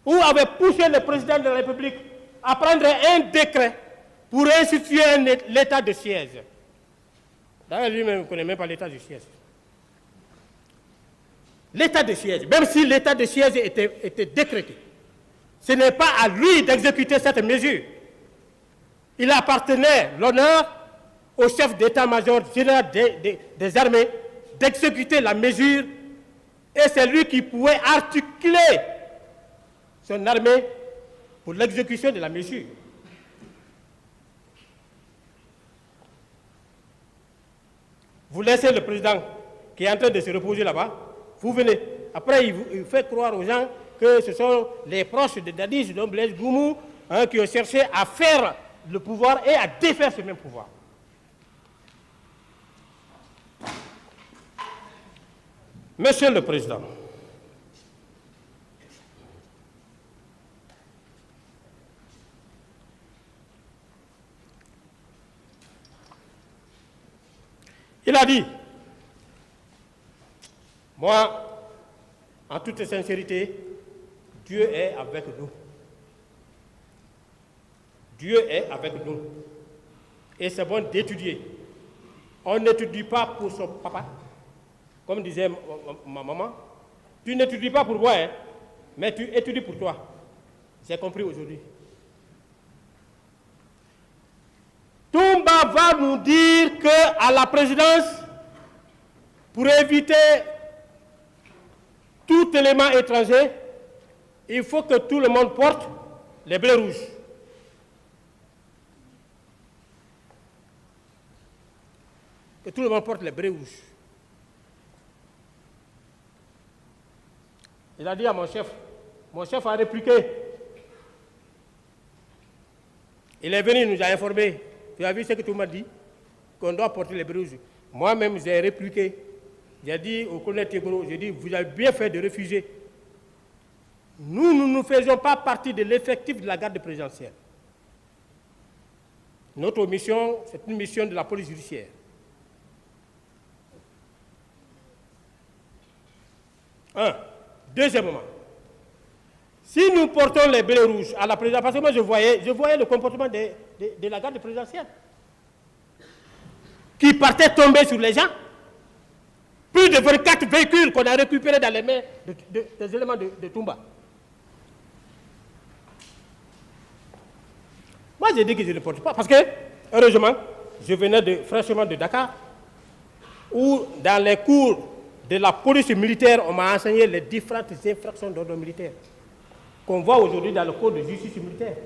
ou avait poussé le président de la République à prendre un décret pour instituer l'état de siège? D'ailleurs, lui-même ne connaît même pas l'état de siège. L'état de siège, même si l'état de siège était décrété, ce n'est pas à lui d'exécuter cette mesure. Il appartenait l'honneur au chef d'état-major général des armées d'exécuter la mesure et c'est lui qui pouvait articuler son armée pour l'exécution de la mesure. Vous laissez le président qui est en train de se reposer là-bas, vous venez. Après, il fait croire aux gens que ce sont les proches de Dadis, de Blaise Goumou, qui ont cherché à faire le pouvoir et à défaire ce même pouvoir. Monsieur le Président, a dit, moi, en toute sincérité, Dieu est avec nous. Dieu est avec nous. Et c'est bon d'étudier. On n'étudie pas pour son papa, comme disait ma maman. Tu n'étudies pas pour moi, hein, mais tu étudies pour toi. J'ai compris aujourd'hui. Toumba va nous dire qu'à la présidence, pour éviter tout élément étranger, il faut que tout le monde porte les bleus rouges. Que tout le monde porte les bleus rouges. Il a dit à mon chef a répliqué. Il est venu, il nous a informé. Tu as vu ce que tu m'as dit? Qu'on doit porter les bleus rouges. Moi-même, j'ai répliqué. J'ai dit au colonel Tegoro, j'ai dit, vous avez bien fait de refuser. Nous ne faisons pas partie de l'effectif de la garde présidentielle. Notre mission, c'est une mission de la police judiciaire. Deuxièmement, si nous portons les bleus rouges à la présidence, parce que moi je voyais le comportement de la garde présidentielle, qui partait tomber sur les gens. Plus de 24 véhicules qu'on a récupérés dans les mains des éléments de Toumba. Moi, j'ai dit que je ne porte pas, parce que, heureusement, je venais fraîchement de Dakar, où dans les cours de la police militaire, on m'a enseigné les différentes infractions d'ordre militaire qu'on voit aujourd'hui dans le code de justice militaire.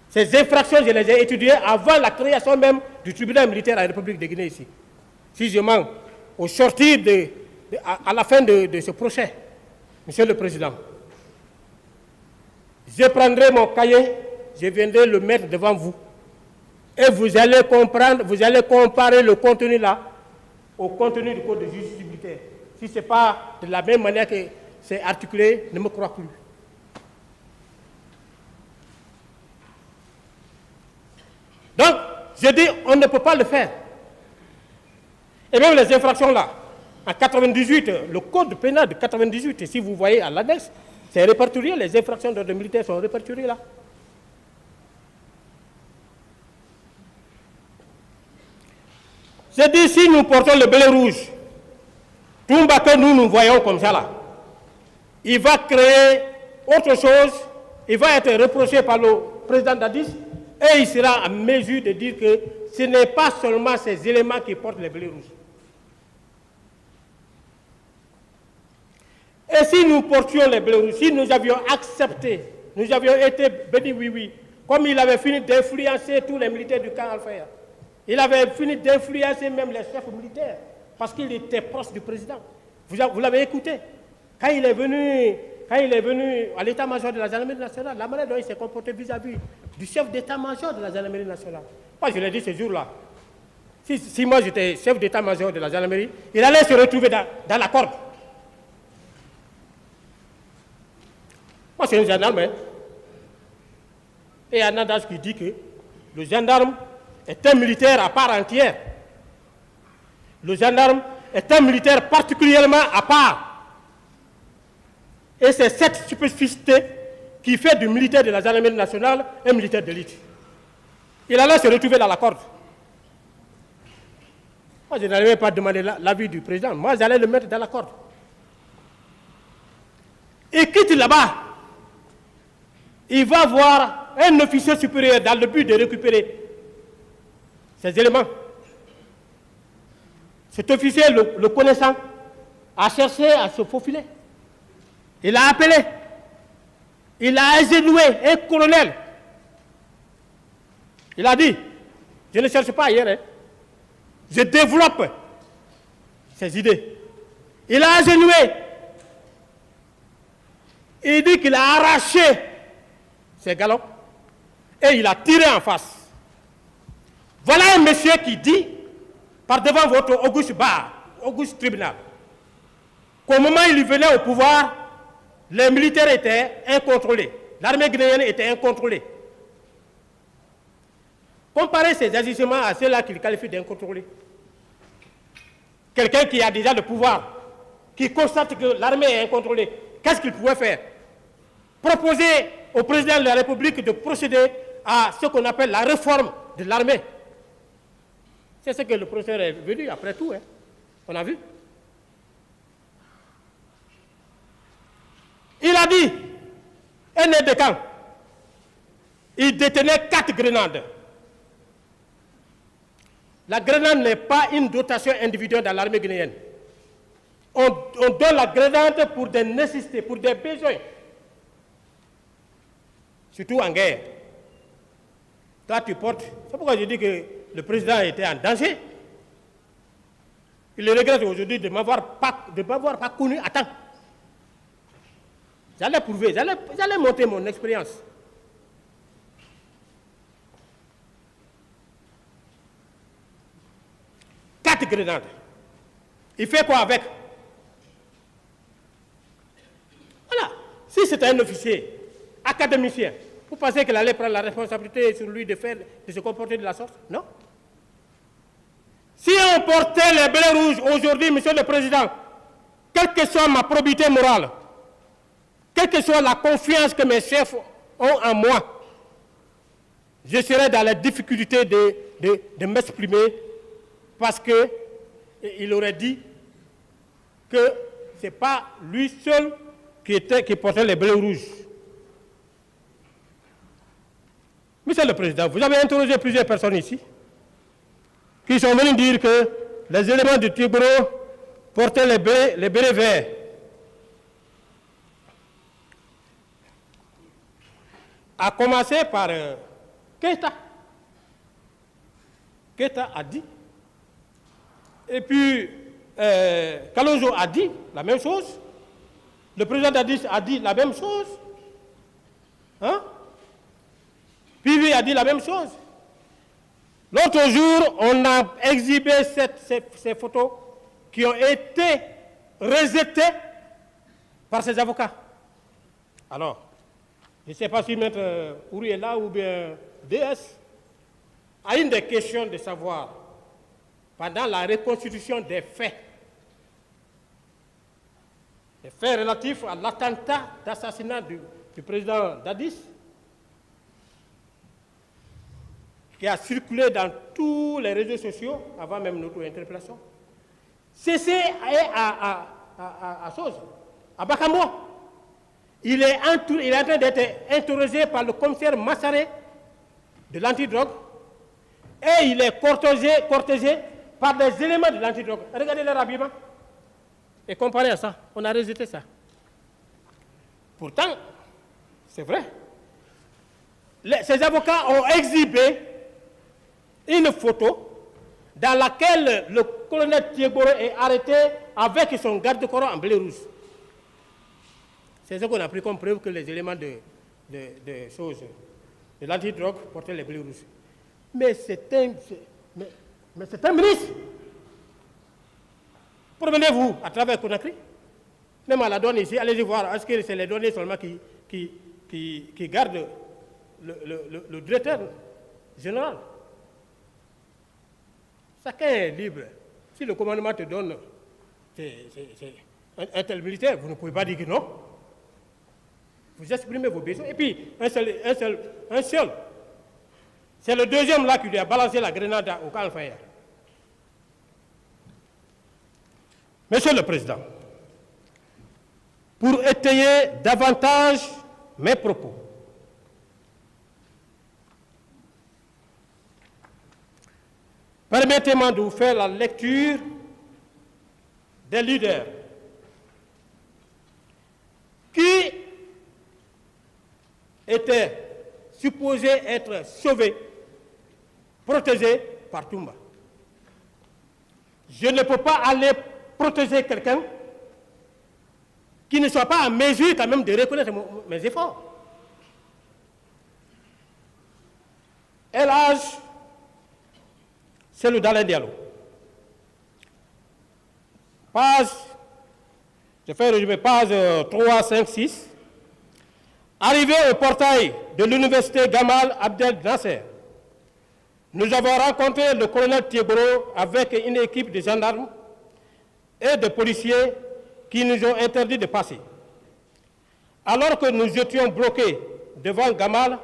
Ces infractions, je les ai étudiées avant la création même du tribunal militaire à la République de Guinée ici. Si je mens, au sortir à la fin de ce procès, Monsieur le Président, je prendrai mon cahier, je viendrai le mettre devant vous. Et vous allez comprendre, vous allez comparer le contenu là au contenu du code de justice militaire. Si ce n'est pas de la même manière que c'est articulé, ne me crois plus. Donc, je dis, on ne peut pas le faire. Et même les infractions là, en 98, le code pénal de 98, si vous voyez à l'annexe, c'est répertorié, les infractions d'ordre militaire sont répertoriées là. Je dis, si nous portons le bleu rouge, Toumba que nous voyons comme ça là, il va créer autre chose, il va être reproché par le président Dadis, et il sera en mesure de dire que ce n'est pas seulement ces éléments qui portent les bleus rouges. Et si nous portions les bleus rouges, si nous avions accepté, nous avions été bénis, oui, comme il avait fini d'influencer tous les militaires du camp Alpha, il avait fini d'influencer même les chefs militaires, parce qu'il était proche du président. Vous l'avez écouté. Quand il est venu à l'état-major de la gendarmerie nationale, la manière dont il s'est comporté vis-à-vis du chef d'état-major de la gendarmerie nationale. Moi, je l'ai dit ce jour-là. Si moi j'étais chef d'état-major de la gendarmerie, il allait se retrouver dans la corde. Moi, c'est un gendarme. Hein. Et il y a un adage qui dit que le gendarme est un militaire à part entière. Le gendarme est un militaire particulièrement à part. Et c'est cette spécificité qui fait du militaire de la gendarmerie nationale un militaire d'élite. Il allait se retrouver dans la corde. Moi, je n'allais pas demander l'avis du président. Moi, j'allais le mettre dans la corde. Il quitte là-bas. Il va voir un officier supérieur dans le but de récupérer ces éléments. Cet officier, le connaissant, a cherché à se faufiler. Il a appelé. Il a agenoué un colonel. Il a dit, je ne cherche pas ailleurs, hein. Je développe ces idées. Il a agenoué. Il dit qu'il a arraché ses galons et il a tiré en face. Voilà un monsieur qui dit, par devant votre auguste bar, auguste tribunal, qu'au moment où il venait au pouvoir, les militaires étaient incontrôlés. L'armée guinéenne était incontrôlée. Comparez ces agissements à ceux-là qu'il qualifie d'incontrôlés. quelqu'un qui a déjà le pouvoir, qui constate que l'armée est incontrôlée, qu'est-ce qu'il pouvait faire? Proposer au président de la République de procéder à ce qu'on appelle la réforme de l'armée. C'est ce que le professeur est venu après tout, hein. On a vu. Il a dit, un aide de camp, il détenait 4 grenades. La grenade n'est pas une dotation individuelle dans l'armée guinéenne. On donne la grenade pour des nécessités, pour des besoins. Surtout en guerre. Toi, tu portes. C'est pourquoi je dis que le président était en danger. Il le regrette aujourd'hui de ne m'avoir pas connu à temps. J'allais prouver, j'allais monter mon expérience. Quatre grenades. Il fait quoi avec? Voilà. Si c'était un officier, académicien, vous pensez qu'il allait prendre la responsabilité sur lui de se comporter de la sorte? Non. Si on portait les bonnets rouges aujourd'hui, Monsieur le Président, quelle que soit ma probité morale, quelle que soit la confiance que mes chefs ont en moi, je serais dans la difficulté de m'exprimer parce qu'il aurait dit que ce n'est pas lui seul qui portait les bleus rouges. Monsieur le Président, vous avez interrogé plusieurs personnes ici qui sont venus dire que les éléments du Tigboro portaient les bérets verts. A commencer par Keita. Keita a dit. Et puis, Kalonzo a dit la même chose. Le président Dadis a dit la même chose. Hein? Pivi a dit la même chose. L'autre jour, on a exhibé ces photos qui ont été rejetées par ses avocats. Alors, je ne sais pas si Maître Ouri est là ou bien DS. A une des questions de savoir, pendant la reconstitution des faits relatifs à l'attentat d'assassinat du président Dadis, qui a circulé dans tous les réseaux sociaux avant même notre interpellation, cessez à chose, à Bakambo. Il est en train d'être interrogé par le commissaire Massaré de l'antidrogue et il est cortégé par des éléments de l'antidrogue. Regardez leur habillement. Et comparé à ça, on a rejeté ça. Pourtant, c'est vrai. Ces avocats ont exhibé une photo dans laquelle le colonel Tigboro est arrêté avec son garde-corps en bleu rouge. C'est ce qu'on a pris comme preuve que les éléments de l'antidrogue portaient les bleus rouges. Mais c'est un ministre. Promenez-vous à travers Conakry, même à la douane ici, allez-y voir, est-ce que c'est les données seulement qui gardent le directeur général? Chacun est libre. Si le commandement te donne un tel militaire, vous ne pouvez pas dire que non. Vous exprimez vos besoins. Et puis, un seul. C'est le deuxième là qui lui a balancé la grenade au camp Al-Fayed. Monsieur le Président, pour étayer davantage mes propos, permettez-moi de vous faire la lecture des leaders qui étaient supposés être sauvés, protégés par Toumba. Je ne peux pas aller protéger quelqu'un qui ne soit pas en mesure quand même de reconnaître mes efforts. El Hadj, c'est le Dalai Diallo. Page, je fais résumer, page 3, 5, 6. Arrivé au portail de l'université Gamal Abdel Nasser, nous avons rencontré le colonel Tigboro avec une équipe de gendarmes et de policiers qui nous ont interdit de passer. Alors que nous étions bloqués devant Gamal,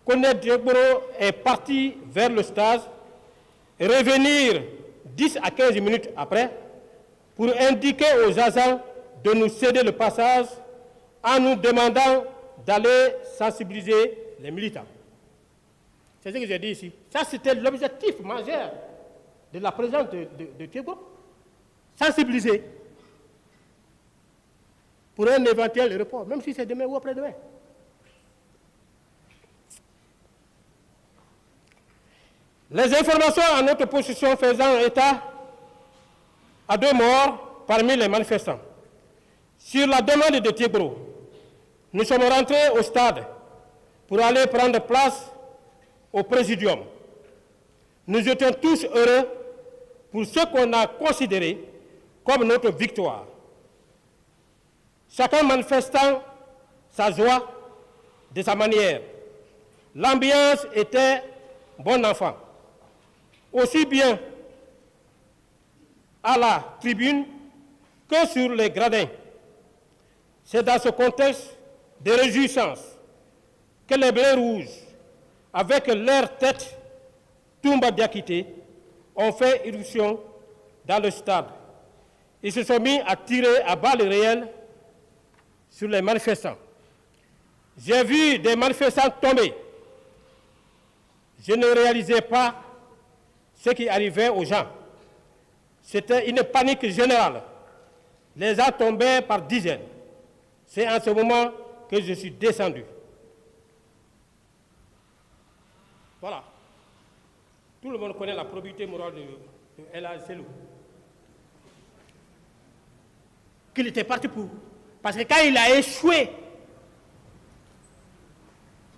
Colonel Diagboro est parti vers le stade et revenir 10 à 15 minutes après pour indiquer aux agents de nous céder le passage en nous demandant d'aller sensibiliser les militants. C'est ce que j'ai dit ici. Ça, c'était l'objectif majeur de la présence de Diagboro. Sensibiliser pour un éventuel report, même si c'est demain ou après-demain. Les informations à notre position faisant état à 2 morts parmi les manifestants. Sur la demande de Diagboro, nous sommes rentrés au stade pour aller prendre place au Présidium. Nous étions tous heureux pour ce qu'on a considéré comme notre victoire. Chacun manifestant sa joie de sa manière. L'ambiance était bon enfant, aussi bien à la tribune que sur les gradins. C'est dans ce contexte de réjouissance que les Bleus rouges, avec leur tête Toumba Diakité, ont fait irruption dans le stade. Ils se sont mis à tirer à balles réelles sur les manifestants. J'ai vu des manifestants tomber. Je ne réalisais pas ce qui arrivait aux gens. C'était une panique générale. Les gens tombaient par dizaines. C'est en ce moment que je suis descendu. Voilà. Tout le monde connaît la probité morale de El Hadj Selou. Qu'il était parti pour. Parce que quand il a échoué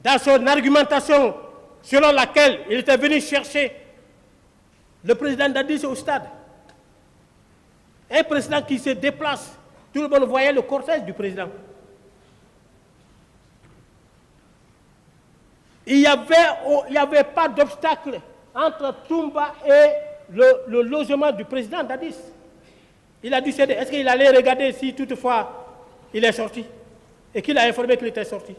dans son argumentation selon laquelle il était venu chercher le président Dadis au stade, un président qui se déplace, tout le monde voyait le cortège du président. Il n'y avait pas d'obstacle entre Toumba et le logement du président Dadis. Il a dû céder. Est-ce qu'il allait regarder si toutefois il est sorti et qu'il a informé qu'il était sorti?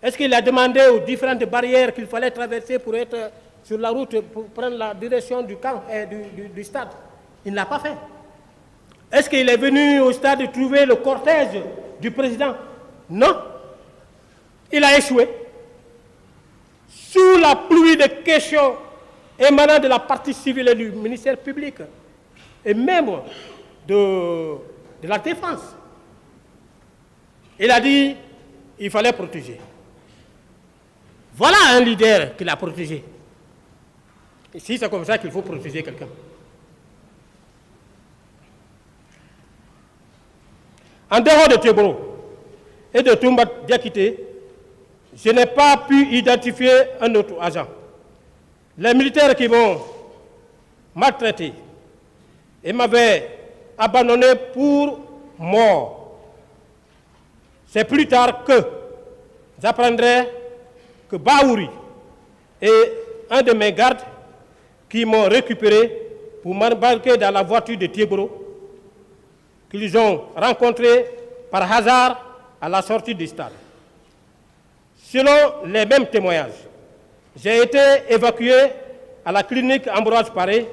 Est-ce qu'il a demandé aux différentes barrières qu'il fallait traverser pour être sur la route, pour prendre la direction du camp et du stade? Il ne l'a pas fait. Est-ce qu'il est venu au stade trouver le cortège du président? Non. Il a échoué. Sous la pluie de questions émanant de la partie civile et du ministère public, et même de la défense, il a dit qu'il fallait protéger. Voilà un leader qu'il a protégé. Ici, c'est comme ça qu'il faut protéger quelqu'un. En dehors de Diagboro et de Toumba Diakité, je n'ai pas pu identifier un autre agent. Les militaires qui m'ont maltraité et m'avaient abandonné pour mort. C'est plus tard que j'apprendrai que Baouri et un de mes gardes qui m'ont récupéré pour m'embarquer dans la voiture de Diagboro, qu'ils ont rencontré par hasard à la sortie du stade. Selon les mêmes témoignages, j'ai été évacué à la clinique Ambroise Paré,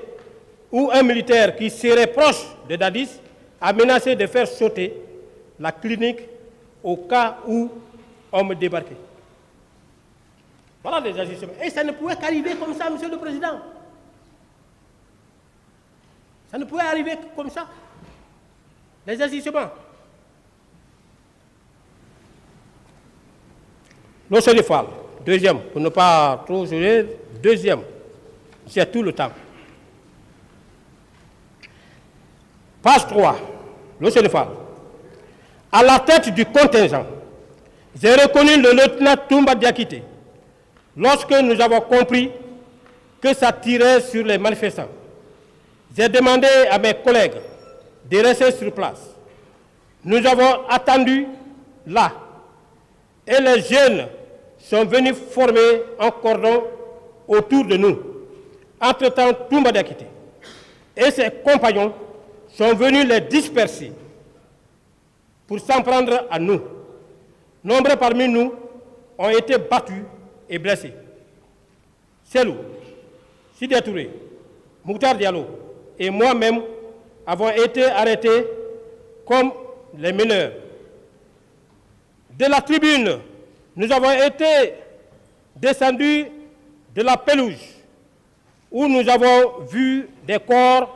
où un militaire qui serait proche de Dadis a menacé de faire sauter la clinique au cas où on me débarquait. Voilà les agissements. Et ça ne pouvait qu'arriver comme ça, Monsieur le Président. Ça ne pouvait arriver comme ça. Les agissements. L'Océnifal, deuxième, pour ne pas trop jouer, deuxième, c'est tout le temps. Page 3, l'Océnifal. À la tête du contingent, j'ai reconnu le lieutenant Toumba Diakité lorsque nous avons compris que ça tirait sur les manifestants. J'ai demandé à mes collègues de rester sur place. Nous avons attendu là et les jeunes sont venus former un cordon autour de nous. Entre-temps, Toumba Diakité et ses compagnons sont venus les disperser pour s'en prendre à nous. Nombreux parmi nous ont été battus et blessés. Selou, Sidya Touré, Mouktar Diallo et moi-même avons été arrêtés comme les meneurs. De la tribune, nous avons été descendus de la pelouse où nous avons vu des corps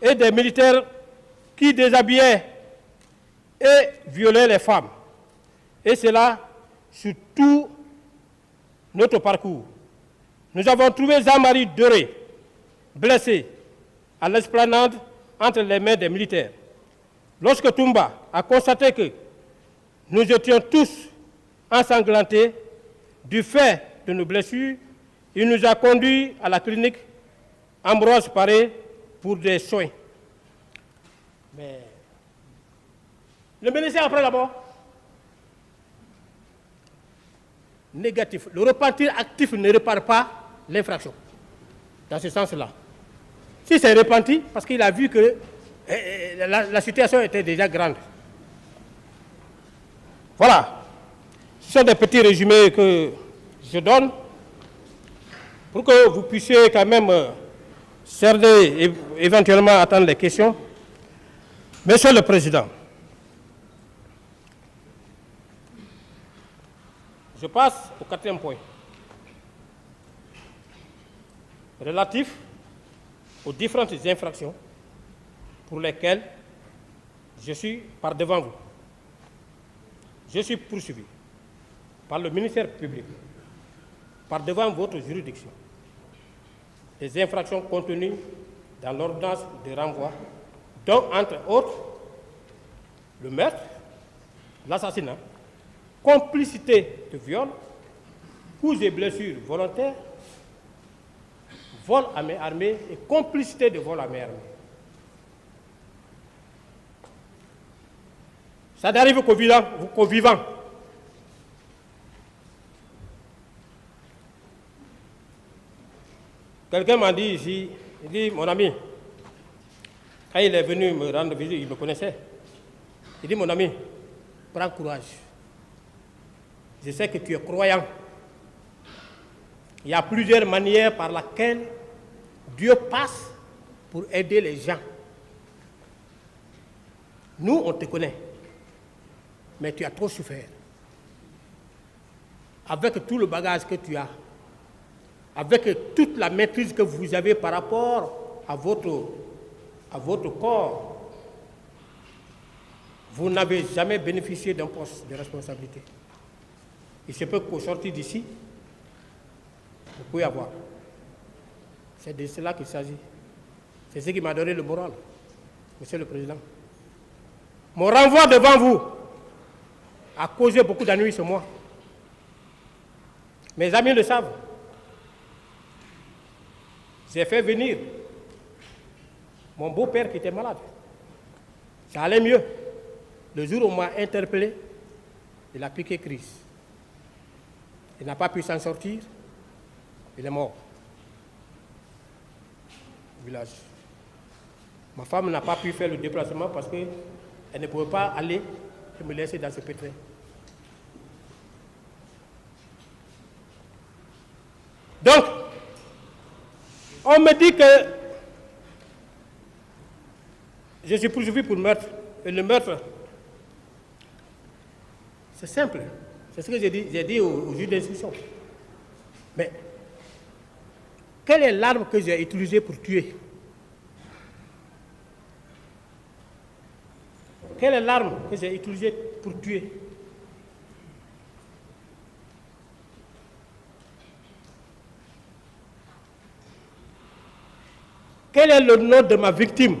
et des militaires qui déshabillaient et violaient les femmes. Et cela sur tout notre parcours. Nous avons trouvé Jean-Marie Doré, blessé à l'esplanade entre les mains des militaires. Lorsque Toumba a constaté que nous étions tous ensanglantés du fait de nos blessures, il nous a conduits à la clinique Ambroise Paré pour des soins. Mais le ministère après la mort, négatif. Le repentir actif ne répare pas l'infraction. Dans ce sens-là. Si c'est repenti, parce qu'il a vu que la situation était déjà grande. Voilà. Ce sont des petits résumés que je donne pour que vous puissiez quand même cerner et éventuellement attendre les questions. Monsieur le Président, je passe au 4e point, relatif aux différentes infractions pour lesquelles je suis par devant vous. Je suis poursuivi par le ministère public, par devant votre juridiction, des infractions contenues dans l'ordonnance de renvoi, dont, entre autres, le meurtre, l'assassinat, complicité de viol, coups et blessures volontaires, vol à main armée et complicité de vol à main armée. Ça n'arrive qu'aux vivants. Quelqu'un m'a dit ici, il dit, mon ami, quand il est venu me rendre visite, il me connaissait. Il dit, mon ami, prends courage. Je sais que tu es croyant. Il y a plusieurs manières par lesquelles Dieu passe pour aider les gens. Nous, on te connaît, mais tu as trop souffert. Avec tout le bagage que tu as, avec toute la maîtrise que vous avez par rapport à votre corps, vous n'avez jamais bénéficié d'un poste de responsabilité. Il se peut qu'au sortir d'ici, vous pouvez avoir. C'est de cela qu'il s'agit. C'est ce qui m'a donné le moral, Monsieur le Président. Mon renvoi devant vous a causé beaucoup d'ennuis sur moi. Mes amis le savent. J'ai fait venir mon beau-père qui était malade. Ça allait mieux. Le jour où on m'a interpellé, il a piqué crise. Il n'a pas pu s'en sortir. Il est mort. Au village. Ma femme n'a pas pu faire le déplacement parce qu'elle ne pouvait pas aller et me laisser dans ce pétrin. Donc, on me dit que je suis poursuivi pour meurtre. Et le meurtre, c'est simple. C'est ce que j'ai dit au juge d'instruction. Mais quelle est l'arme que j'ai utilisée pour tuer? Quelle est l'arme que j'ai utilisée pour tuer? Quel est le nom de ma victime?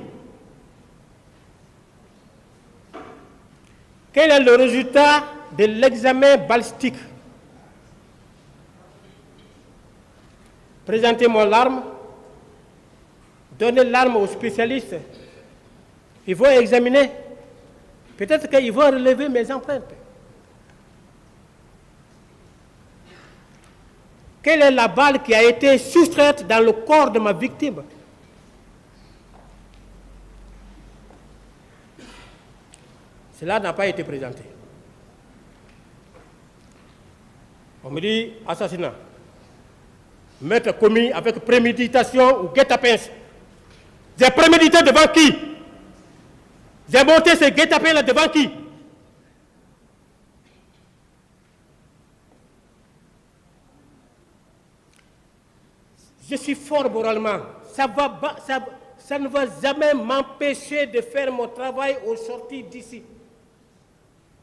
Quel est le résultat de l'examen balistique? Présentez-moi l'arme, donnez l'arme aux spécialistes. Ils vont examiner. Peut-être qu'ils vont relever mes empreintes. Quelle est la balle qui a été soustraite dans le corps de ma victime? Cela n'a pas été présenté. On me dit assassinat. Meurtre commis avec préméditation ou guet-apens. J'ai prémédité devant qui? J'ai monté ce guet-apens là devant qui? Je suis fort moralement. Ça ne va jamais m'empêcher de faire mon travail au sortir d'ici.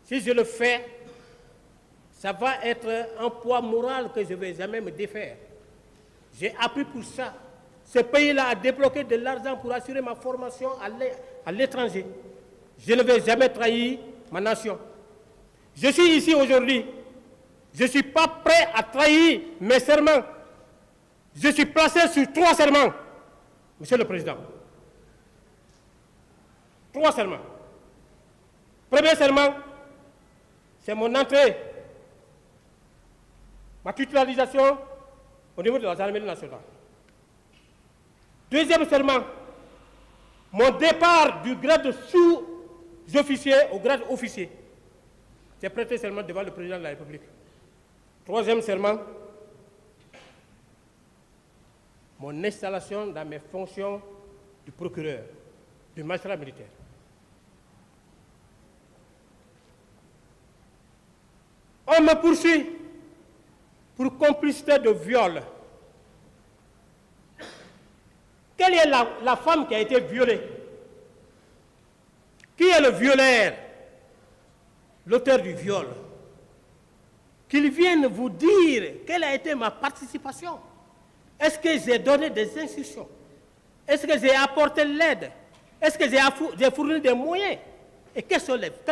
Si je le fais, ça va être un poids moral que je ne vais jamais me défaire. J'ai appris pour ça. Ce pays-là a débloqué de l'argent pour assurer ma formation à l'étranger. Je ne vais jamais trahir ma nation. Je suis ici aujourd'hui. Je ne suis pas prêt à trahir mes serments. Je suis placé sur 3 serments, Monsieur le Président. 3 serments. Premier serment, c'est mon entrée, ma titularisation au niveau de la gendarmerie nationale. Deuxième serment, mon départ du grade de sous-officier au grade officier. J'ai prêté serment devant le président de la République. Troisième serment, mon installation dans mes fonctions du procureur, du magistrat militaire. On me poursuit pour complicité de viol. Quelle est la femme qui a été violée? Qui est le violeur? L'auteur du viol. Qu'il vienne vous dire quelle a été ma participation. Est-ce que j'ai donné des instructions? Est-ce que j'ai apporté l'aide? Est-ce que j'ai fourni des moyens? Et quelles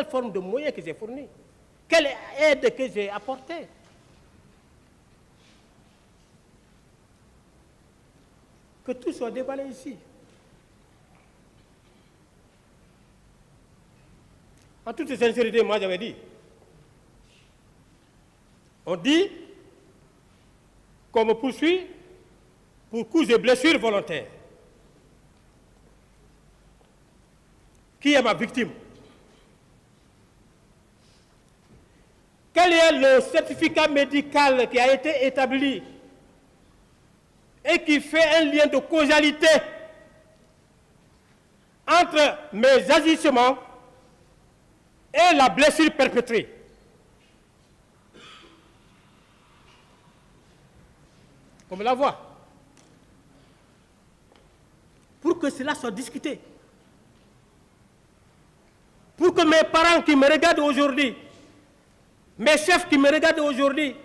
formes de moyens que j'ai fournis? Quelle aide que j'ai apportée? Que tout soit déballé ici. En toute sincérité, moi j'avais dit, on dit qu'on me poursuit pour coups et blessures volontaires. Qui est ma victime? Quel est le certificat médical qui a été établi et qui fait un lien de causalité entre mes agissements et la blessure perpétrée? On me la voit. Pour que cela soit discuté. Pour que mes parents qui me regardent aujourd'hui, mes chefs qui me regardent aujourd'hui,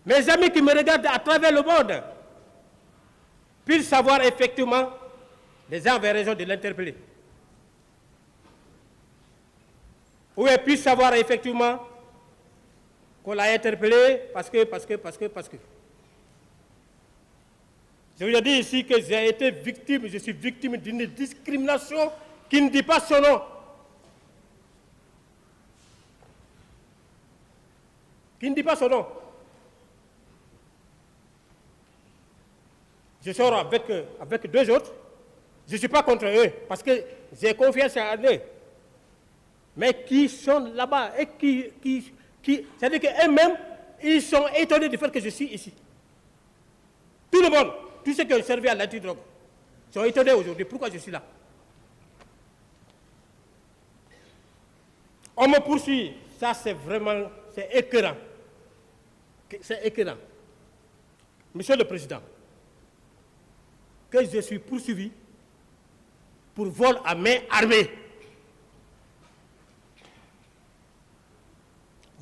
mes amis qui me regardent à travers le monde, puissent savoir effectivement, les gens avaient raison de l'interpeller. Ou ils puissent savoir effectivement qu'on l'a interpellé parce que. Je vous ai dit ici que j'ai été victime, je suis victime d'une discrimination qui ne dit pas son nom. Qui ne dit pas son nom. Je sors avec 2 autres. Je ne suis pas contre eux, parce que j'ai confiance en eux. Mais qui sont là-bas et qui c'est-à-dire qu'eux-mêmes, ils sont étonnés du fait que je suis ici. Tout le monde, tous ceux qui ont servi à l'antidrogue, sont étonnés aujourd'hui. Pourquoi je suis là? On me poursuit. Ça, c'est vraiment, c'est écœurant. C'est écœurant. Monsieur le Président, que je suis poursuivi pour vol à main armée.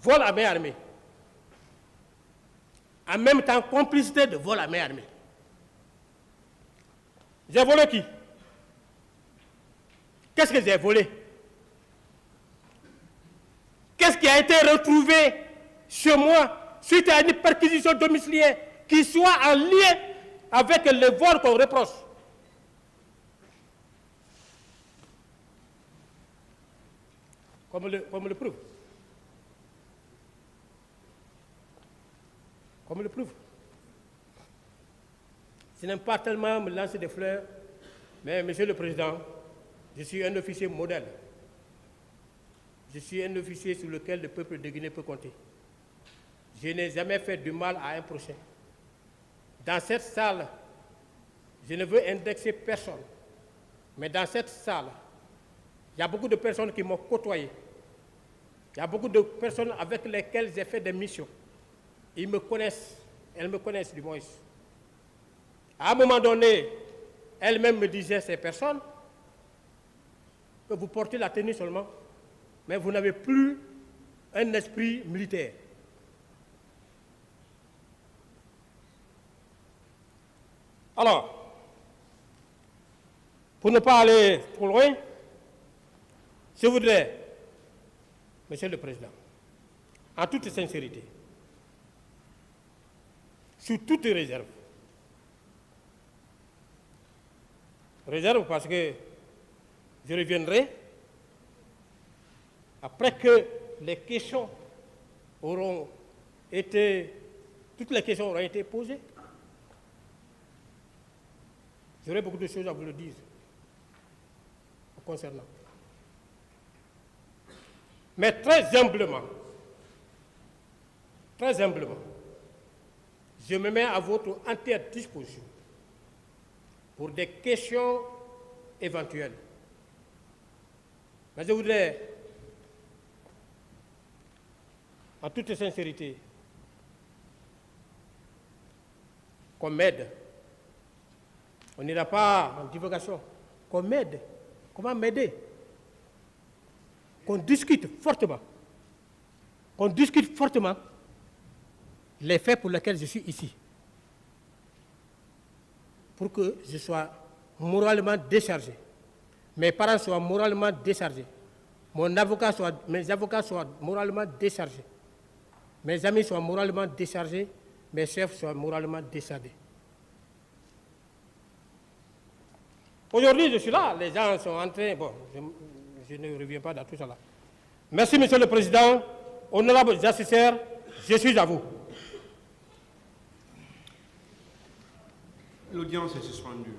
Vol à main armée. En même temps, complicité de vol à main armée. J'ai volé qui? Qu'est-ce que j'ai volé? Qu'est-ce qui a été retrouvé chez moi suite à une perquisition domiciliaire qui soit en lien avec le vol qu'on reproche? Comme le prouve. Comme le prouve. Je n'aime pas tellement me lancer des fleurs, mais Monsieur le Président, je suis un officier modèle. je suis un officier sur lequel le peuple de Guinée peut compter. Je n'ai jamais fait du mal à un prochain. Dans cette salle, je ne veux indexer personne, mais dans cette salle, il y a beaucoup de personnes qui m'ont côtoyé. Il y a beaucoup de personnes avec lesquelles j'ai fait des missions. Ils me connaissent, elles me connaissent du moins. À un moment donné, elles-mêmes me disaient, ces personnes, que vous portez la tenue seulement, mais vous n'avez plus un esprit militaire. Alors, pour ne pas aller trop loin, je voudrais, Monsieur le Président, en toute sincérité, sous toute réserve parce que je reviendrai après que les questions auront été, toutes les questions auront été posées. J'aurai beaucoup de choses à vous le dire concernant. Mais très humblement, je me mets à votre entière disposition pour des questions éventuelles. Mais je voudrais, en toute sincérité, qu'on m'aide. On n'ira pas en divulgation. Qu'on m'aide. Comment m'aider? Qu'on discute fortement. Qu'on discute fortement les faits pour lesquels je suis ici. Pour que je sois moralement déchargé. Mes parents soient moralement déchargés. Mes avocats soient moralement déchargés. Mes amis soient moralement déchargés. Mes chefs soient moralement déchargés. Aujourd'hui, je suis là. Les gens sont en train... Bon, je ne reviens pas dans tout ça là. Merci, Monsieur le Président. Honorables assesseurs, je suis à vous. L'audience est suspendue.